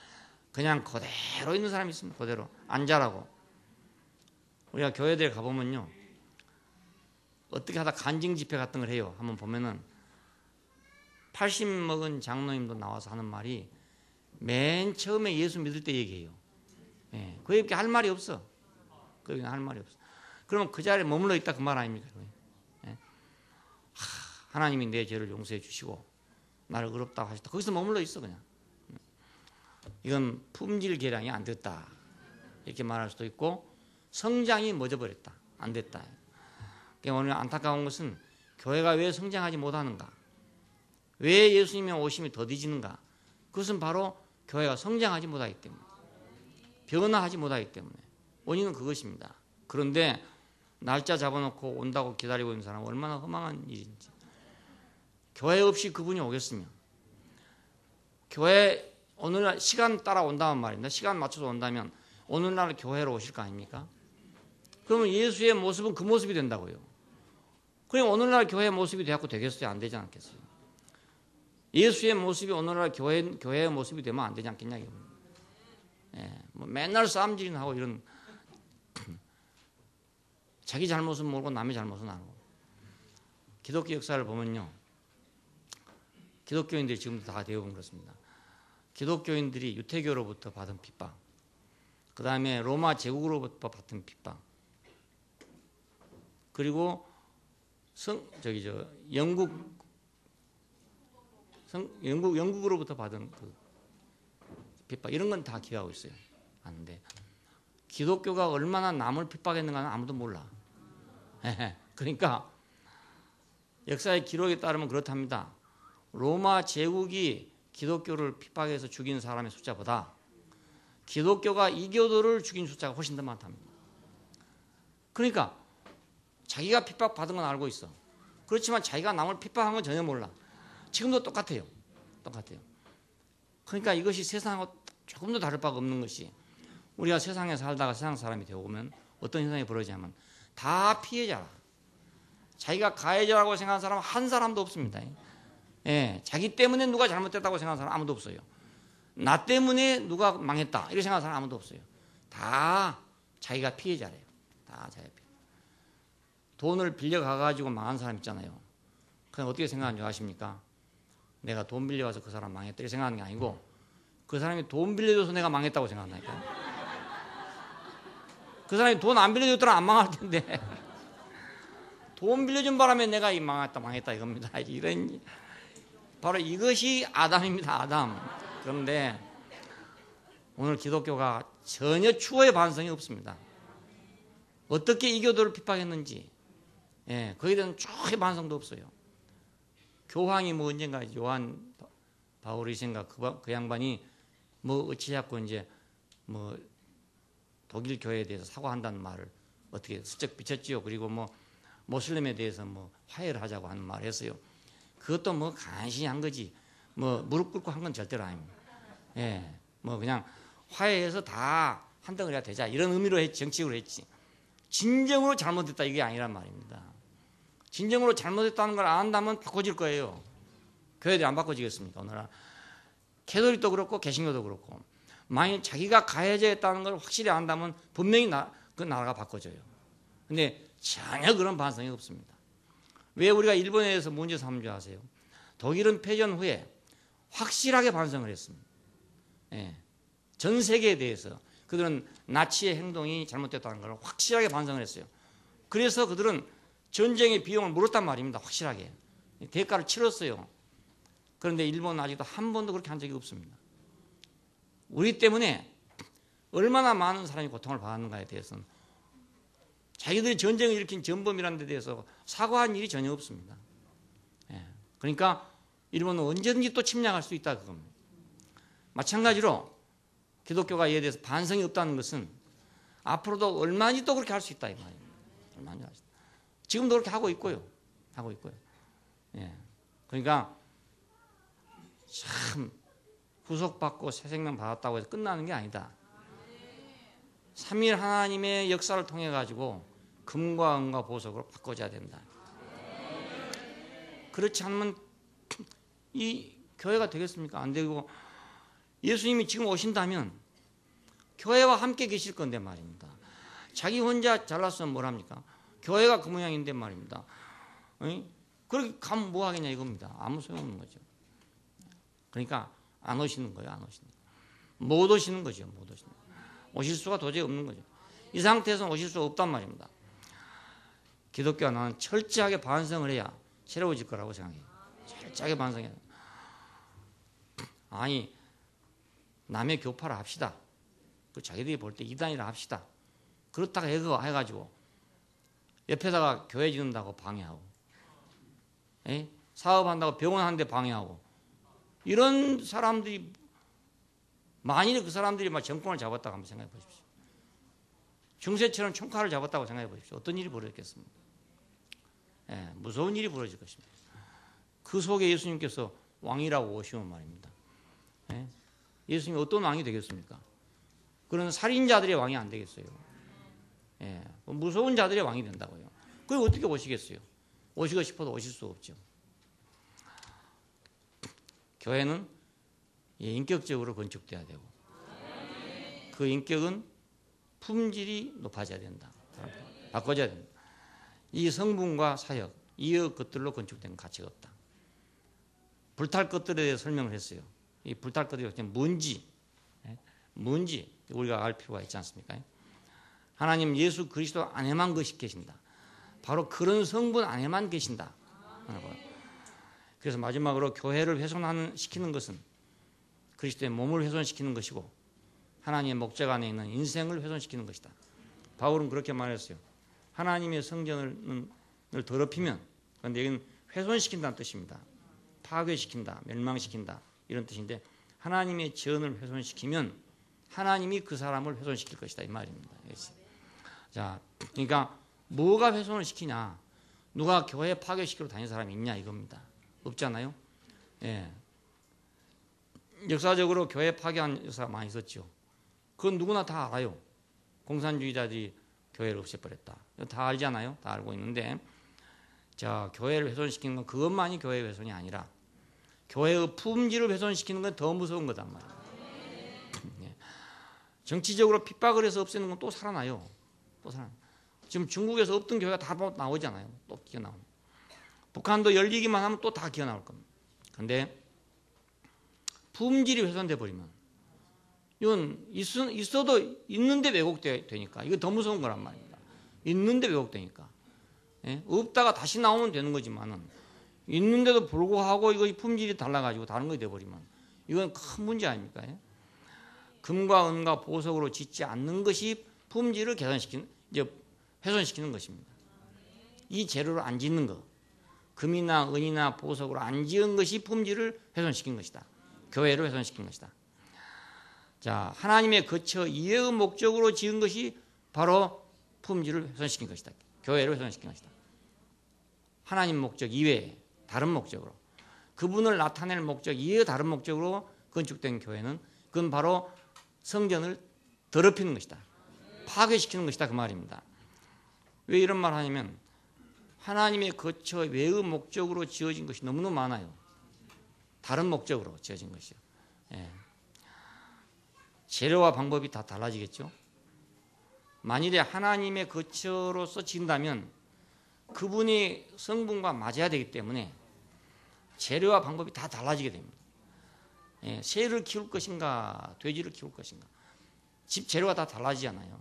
그냥 그대로 있는 사람이 있습니다. 그대로 안 자라고. 우리가 교회들 가보면요, 어떻게 하다 간증 집회 같은 걸 해요. 한번 보면은 80 먹은 장로님도 나와서 하는 말이 맨 처음에 예수 믿을 때 얘기해요. 예, 그게 할 말이 없어. 그게 할 말이 없어. 그러면 그 자리에 머물러 있다, 그 말 아닙니까? 예? 하나님이 내 죄를 용서해 주시고 나를 의롭다고 하셨다. 거기서 머물러 있어 그냥. 이건 품질 계량이 안 됐다, 이렇게 말할 수도 있고, 성장이 멎어버렸다, 안 됐다. 그러니까 오늘 안타까운 것은 교회가 왜 성장하지 못하는가, 왜 예수님의 오심이 더디지는가, 그것은 바로 교회가 성장하지 못하기 때문에, 변화하지 못하기 때문에. 원인은 그것입니다. 그런데 날짜 잡아놓고 온다고 기다리고 있는 사람은 얼마나 허망한 일인지. 교회 없이 그분이 오겠으면, 교회 오늘날 시간 따라 온다는 말입니다. 시간 맞춰서 온다면 오늘날 교회로 오실 거 아닙니까? 그러면 예수의 모습은 그 모습이 된다고요. 그럼 오늘날 교회의 모습이 되었고 되겠어요? 안 되지 않겠어요? 예수의 모습이 오늘날 교회의 모습이 되면 안 되지 않겠냐 이겁니다. 예, 뭐 맨날 싸움질이나 하고 이런 자기 잘못은 모르고 남의 잘못은 알고. 기독교 역사를 보면요, 기독교인들이 지금도 다 대부분 그렇습니다. 기독교인들이 유태교로부터 받은 핍박, 그 다음에 로마 제국으로부터 받은 핍박, 그리고 영국으로부터 받은 그 핍박, 이런 건 다 기억하고 있어요. 아는데 기독교가 얼마나 남을 핍박했는가는 아무도 몰라. 그러니까 역사의 기록에 따르면 그렇답니다. 로마 제국이 기독교를 핍박해서 죽인 사람의 숫자보다 기독교가 이교도를 죽인 숫자가 훨씬 더 많답니다. 그러니까 자기가 핍박받은 건 알고 있어. 그렇지만 자기가 남을 핍박한 건 전혀 몰라. 지금도 똑같아요. 그러니까 이것이 세상하고 조금도 다를 바가 없는 것이, 우리가 세상에 살다가 세상 사람이 되어보면 어떤 현상이 벌어지냐면 다 피해자라. 자기가 가해자라고 생각하는 사람은 한 사람도 없습니다. 예, 자기 때문에 누가 잘못됐다고 생각하는 사람 아무도 없어요. 나 때문에 누가 망했다 이렇게 생각하는 사람 아무도 없어요. 다 자기가 피해자래요. 다 자기가 피해자. 돈을 빌려가가지고 망한 사람 있잖아요. 그냥 어떻게 생각하는 줄 아십니까? 내가 돈 빌려가서 그 사람 망했다 이렇게 생각하는 게 아니고, 그 사람이 돈 빌려줘서 내가 망했다고 생각한다니까요. 그 사람이 돈 안 빌려줬더라 안 망할 텐데 돈 빌려준 바람에 내가 망했다 이겁니다. 이런, 바로 이것이 아담입니다. 아담. 그런데 오늘 기독교가 전혀 추호의 반성이 없습니다. 어떻게 이교도를 핍박했는지, 예, 거기에 대한 추호의 반성도 없어요. 교황이 뭐 언젠가 요한 바울이신가 그 양반이 뭐 어찌자꾸 이제 뭐 독일 교회에 대해서 사과한다는 말을 어떻게 슬쩍 비쳤지요. 그리고 뭐 모슬림에 대해서 뭐 화해를 하자고 하는 말을 했어요. 그것도 뭐 간신히 한 거지, 뭐 무릎 꿇고 한 건 절대로 아닙니다. 예, 뭐 그냥 화해해서 다 한덩어리 해야 되자 이런 의미로 했지, 정치적으로 했지. 진정으로 잘못했다 이게 아니란 말입니다. 진정으로 잘못했다는 걸 안다면 바꿔질 거예요. 교회들이 안 바꿔지겠습니까? 오늘날 캐톨릭도 그렇고 개신교도 그렇고, 만약 자기가 가해자였다는 걸 확실히 안다면 분명히 그 나라가 바꿔져요. 근데 전혀 그런 반성이 없습니다. 왜 우리가 일본에 대해서 문제 삼는 줄 아세요? 독일은 패전 후에 확실하게 반성을 했습니다. 예. 전 세계에 대해서 그들은 나치의 행동이 잘못됐다는 걸 확실하게 반성을 했어요. 그래서 그들은 전쟁의 비용을 물었단 말입니다. 확실하게 대가를 치렀어요. 그런데 일본은 아직도 한 번도 그렇게 한 적이 없습니다. 우리 때문에 얼마나 많은 사람이 고통을 받았는가에 대해서는 자기들이 전쟁을 일으킨 전범이라는 데 대해서 사과한 일이 전혀 없습니다. 예. 그러니까 일본은 언제든지 또 침략할 수 있다 그겁니다. 마찬가지로 기독교가 이에 대해서 반성이 없다는 것은 앞으로도 얼마든지 또 그렇게 할 수 있다 이 말이에요. 얼마든지 할 수 있다. 지금도 그렇게 하고 있고요. 예. 그러니까 참 구속받고 새 생명 받았다고 해서 끝나는 게 아니다. 삼위일 하나님의 역사를 통해 가지고 금과 은과 보석으로 바꿔줘야 된다. 그렇지 않으면 이 교회가 되겠습니까? 안 되고 예수님이 지금 오신다면 교회와 함께 계실 건데 말입니다. 자기 혼자 잘났으면 뭘 합니까? 교회가 그 모양인데 말입니다. 그렇게 가면 뭐 하겠냐 이겁니다. 아무 소용없는 거죠. 그러니까 안 오시는 거예요. 안 오시는 거예요. 못 오시는 거죠. 못 오시는 거예요. 오실 수가 도저히 없는 거죠. 이 상태에서는 오실 수가 없단 말입니다. 기독교가 나는 철저하게 반성을 해야 새로워질 거라고 생각해요. 철저하게 반성해야 돼요. 아니 남의 교파를 합시다. 그 자기들이 볼 때 이단이라 합시다. 그렇다가 해가지고 옆에다가 교회 짓는다고 방해하고 사업한다고 병원 하는데 방해하고 이런 사람들이 만일 그 사람들이 막 정권을 잡았다고 한번 생각해 보십시오. 중세처럼 총칼을 잡았다고 생각해 보십시오. 어떤 일이 벌어졌겠습니까? 무서운 일이 벌어질 것입니다. 그 속에 예수님께서 왕이라고 오시면 말입니다. 예수님이 어떤 왕이 되겠습니까? 그런 살인자들의 왕이 안 되겠어요. 무서운 자들의 왕이 된다고요. 그걸 어떻게 오시겠어요? 오시고 싶어도 오실 수 없죠. 교회는 인격적으로 건축돼야 되고 그 인격은 품질이 높아져야 된다. 바꿔줘야 된다. 이 성분과 사역 이 것들로 건축된 가치가 없다. 불탈 것들에 대해 설명을 했어요. 이 불탈 것들이 뭔지 우리가 알 필요가 있지 않습니까? 하나님 예수 그리스도 안에만 계신다. 바로 그런 성분 안에만 계신다. 그래서 마지막으로 교회를 훼손시키는 것은 그리스도의 몸을 훼손시키는 것이고 하나님의 목적 안에 있는 인생을 훼손시키는 것이다. 바울은 그렇게 말했어요. 하나님의 성전을 더럽히면, 그런데 여기는 훼손시킨다는 뜻입니다. 파괴시킨다, 멸망시킨다 이런 뜻인데 하나님의 전을 훼손시키면 하나님이 그 사람을 훼손시킬 것이다 이 말입니다. 자, 그러니까 뭐가 훼손을 시키냐? 누가 교회 파괴시키러 다니는 사람이 있냐 이겁니다. 없잖아요. 역사적으로 교회 파괴한 역사가 많이 있었죠. 그건 누구나 다 알아요. 공산주의자들이 교회를 없애버렸다. 다 알잖아요. 다 알고 있는데 자, 교회를 훼손시키는 건 그것만이 교회 훼손이 아니라 교회의 품질을 훼손시키는 건 더 무서운 거단 말이에요. 정치적으로 핍박을 해서 없애는 건 또 살아나요. 지금 중국에서 없던 교회가 다 나오잖아요. 또 기어 나옵니다. 북한도 열리기만 하면 또 다 기어 나올 겁니다. 그런데 품질이 훼손돼 버리면 이건 있어도 있는데 왜곡되니까 이거 더 무서운 거란 말입니다. 있는데 왜곡되니까 없다가 다시 나오면 되는 거지만은 있는데도 불구하고 이거 품질이 달라가지고 다른 것이 돼버리면 이건 큰 문제 아닙니까? 금과 은과 보석으로 짓지 않는 것이 품질을 훼손시키는 것입니다. 이 재료를 안 짓는 것, 금이나 은이나 보석으로 안 지은 것이 품질을 훼손시킨 것이다. 교회를 훼손시킨 것이다. 자, 하나님의 거처 이해의 목적으로 지은 것이 바로 품질을 훼손시킨 것이다. 교회를 훼손시킨 것이다. 하나님 목적 이외에 다른 목적으로 그분을 나타낼 목적 이외의 다른 목적으로 건축된 교회는 그건 바로 성전을 더럽히는 것이다. 파괴시키는 것이다 그 말입니다. 왜 이런 말 하냐면 하나님의 거처 외의 목적으로 지어진 것이 너무너무 많아요. 다른 목적으로 지어진 것이요. 재료와 방법이 다 달라지겠죠. 만일에 하나님의 거처로서 지은다면 그분이 성분과 맞아야 되기 때문에 재료와 방법이 다 달라지게 됩니다. 새를 키울 것인가 돼지를 키울 것인가 집 재료가 다 달라지잖아요.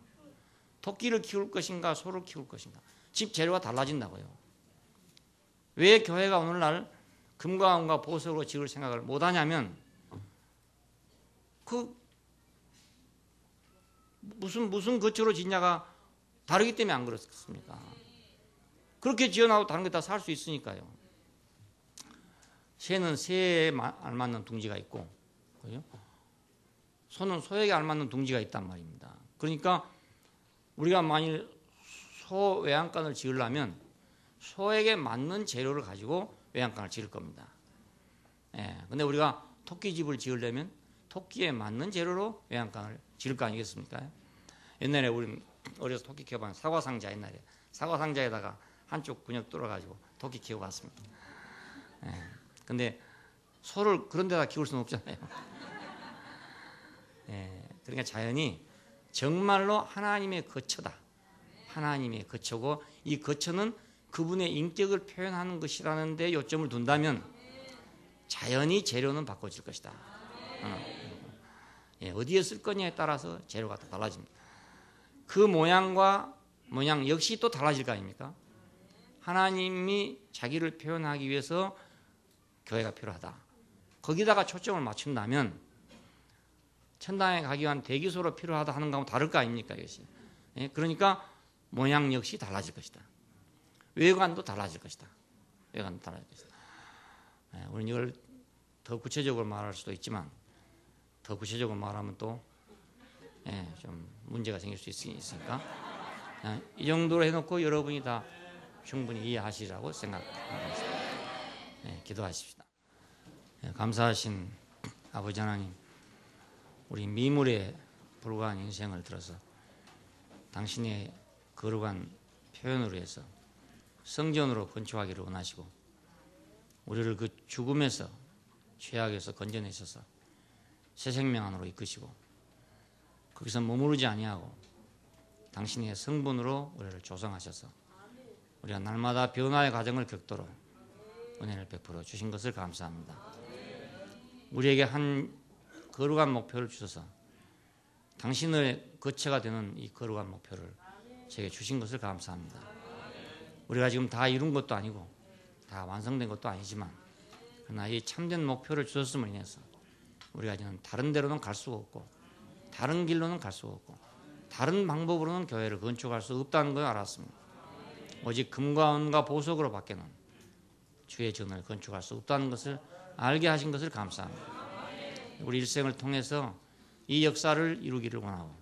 토끼를 키울 것인가 소를 키울 것인가 집 재료가 달라진다고요. 왜 교회가 오늘날 금과 은과 보석으로 지을 생각을 못하냐면 그 무슨 거처로 짓냐가 다르기 때문에 안 그렇습니까? 그렇게 지어놔도 다른 게 다 살 수 있으니까요. 새는 새에 알맞는 둥지가 있고, 그죠? 소는 소에게 알맞는 둥지가 있단 말입니다. 그러니까 우리가 만일 소 외양간을 지으려면 소에게 맞는 재료를 가지고 외양간을 지을 겁니다. 예, 근데 우리가 토끼집을 지으려면 토끼에 맞는 재료로 외양간을 지을 거 아니겠습니까? 옛날에 우리 어려서 토끼 키워봤는 사과상자, 옛날에 사과상자에다가 한쪽 근육 뚫어가지고 토끼 키워봤습니다. 예, 근데 소를 그런 데다 키울 수는 없잖아요. 예, 그러니까 자연이 정말로 하나님의 거처다. 하나님의 거처고 이 거처는 그분의 인격을 표현하는 것이라는 데 요점을 둔다면 자연히 재료는 바꿔질 것이다. 예, 어디에 쓸 거냐에 따라서 재료가 다 달라집니다. 그 모양 역시 또 달라질 거 아닙니까? 하나님이 자기를 표현하기 위해서 교회가 필요하다. 거기다가 초점을 맞춘다면 천당에 가기 위한 대기소로 필요하다 하는 거하고 다를 거 아닙니까? 이것이. 예, 그러니까 모양 역시 달라질 것이다. 외관도 달라질 것이다. 외관도 달라질 것이다. 예, 우리는 이걸 더 구체적으로 말할 수도 있지만 더 구체적으로 말하면 또 좀 문제가 생길 수 있으니까 이 정도로 해놓고 여러분이 다 충분히 이해하시라고 생각합니다. 기도하십시다. 감사하신 아버지 하나님, 우리 미물에 불과한 인생을 들어서 당신의 거룩한 표현으로 해서 성전으로 건축하기를 원하시고 우리를 그 죽음에서 죄악에서 건져내셔서 새 생명 안으로 이끄시고 거기서 머무르지 아니하고 당신의 성분으로 우리를 조성하셔서 우리가 날마다 변화의 과정을 겪도록 은혜를 베풀어 주신 것을 감사합니다. 우리에게 한 거룩한 목표를 주셔서 당신의 거처가 되는 이 거룩한 목표를 제게 주신 것을 감사합니다. 우리가 지금 다 이룬 것도 아니고 다 완성된 것도 아니지만 그러나 이 참된 목표를 주셨음을 인해서 우리가 이제는 다른 데로는 갈 수가 없고 다른 길로는 갈 수가 없고 다른 방법으로는 교회를 건축할 수 없다는 걸 알았습니다. 오직 금과 은과 보석으로 밖에는 주의 전을 건축할 수 없다는 것을 알게 하신 것을 감사합니다. 우리 일생을 통해서 이 역사를 이루기를 원하고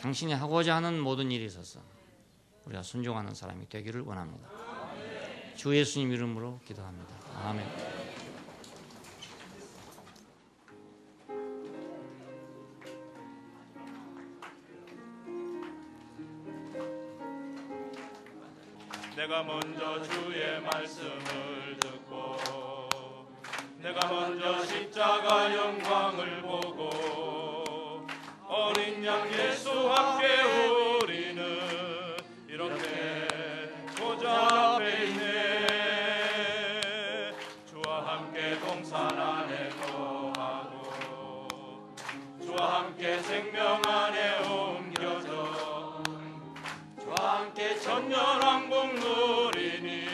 당신이 하고자 하는 모든 일이 있어서 우리가 순종하는 사람이 되기를 원합니다. 주 예수님 이름으로 기도합니다. 아멘. 내가 먼저 주의 말씀을 듣고 내가 먼저 십자가 영광을 보고 어린 양 예수 함께 우리는 이렇게 보좌 앞에 있네. 주와 함께 동산 안에 거하고 주와 함께 생명 안에 옮겨져 주와 함께 천년왕복 누리니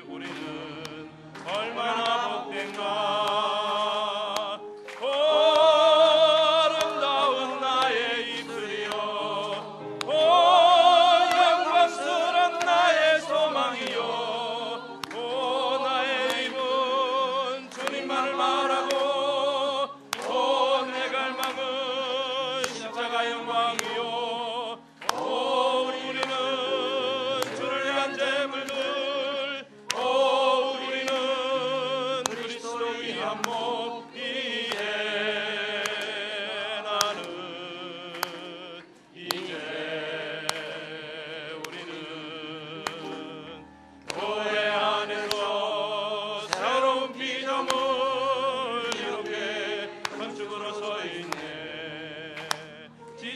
우리는 얼마나 복된가. 아름다운 나의 입술이여 영광스런 나의 소망이여 나의 입은 주님만을 말하고 내 갈망은 십자가 영광이요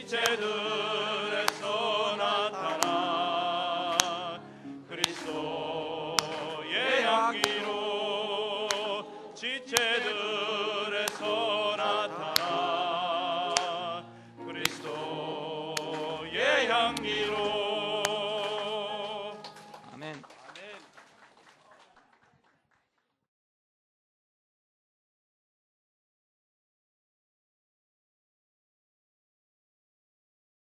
지체들에서 나타나 그리스도의 향기로 지체들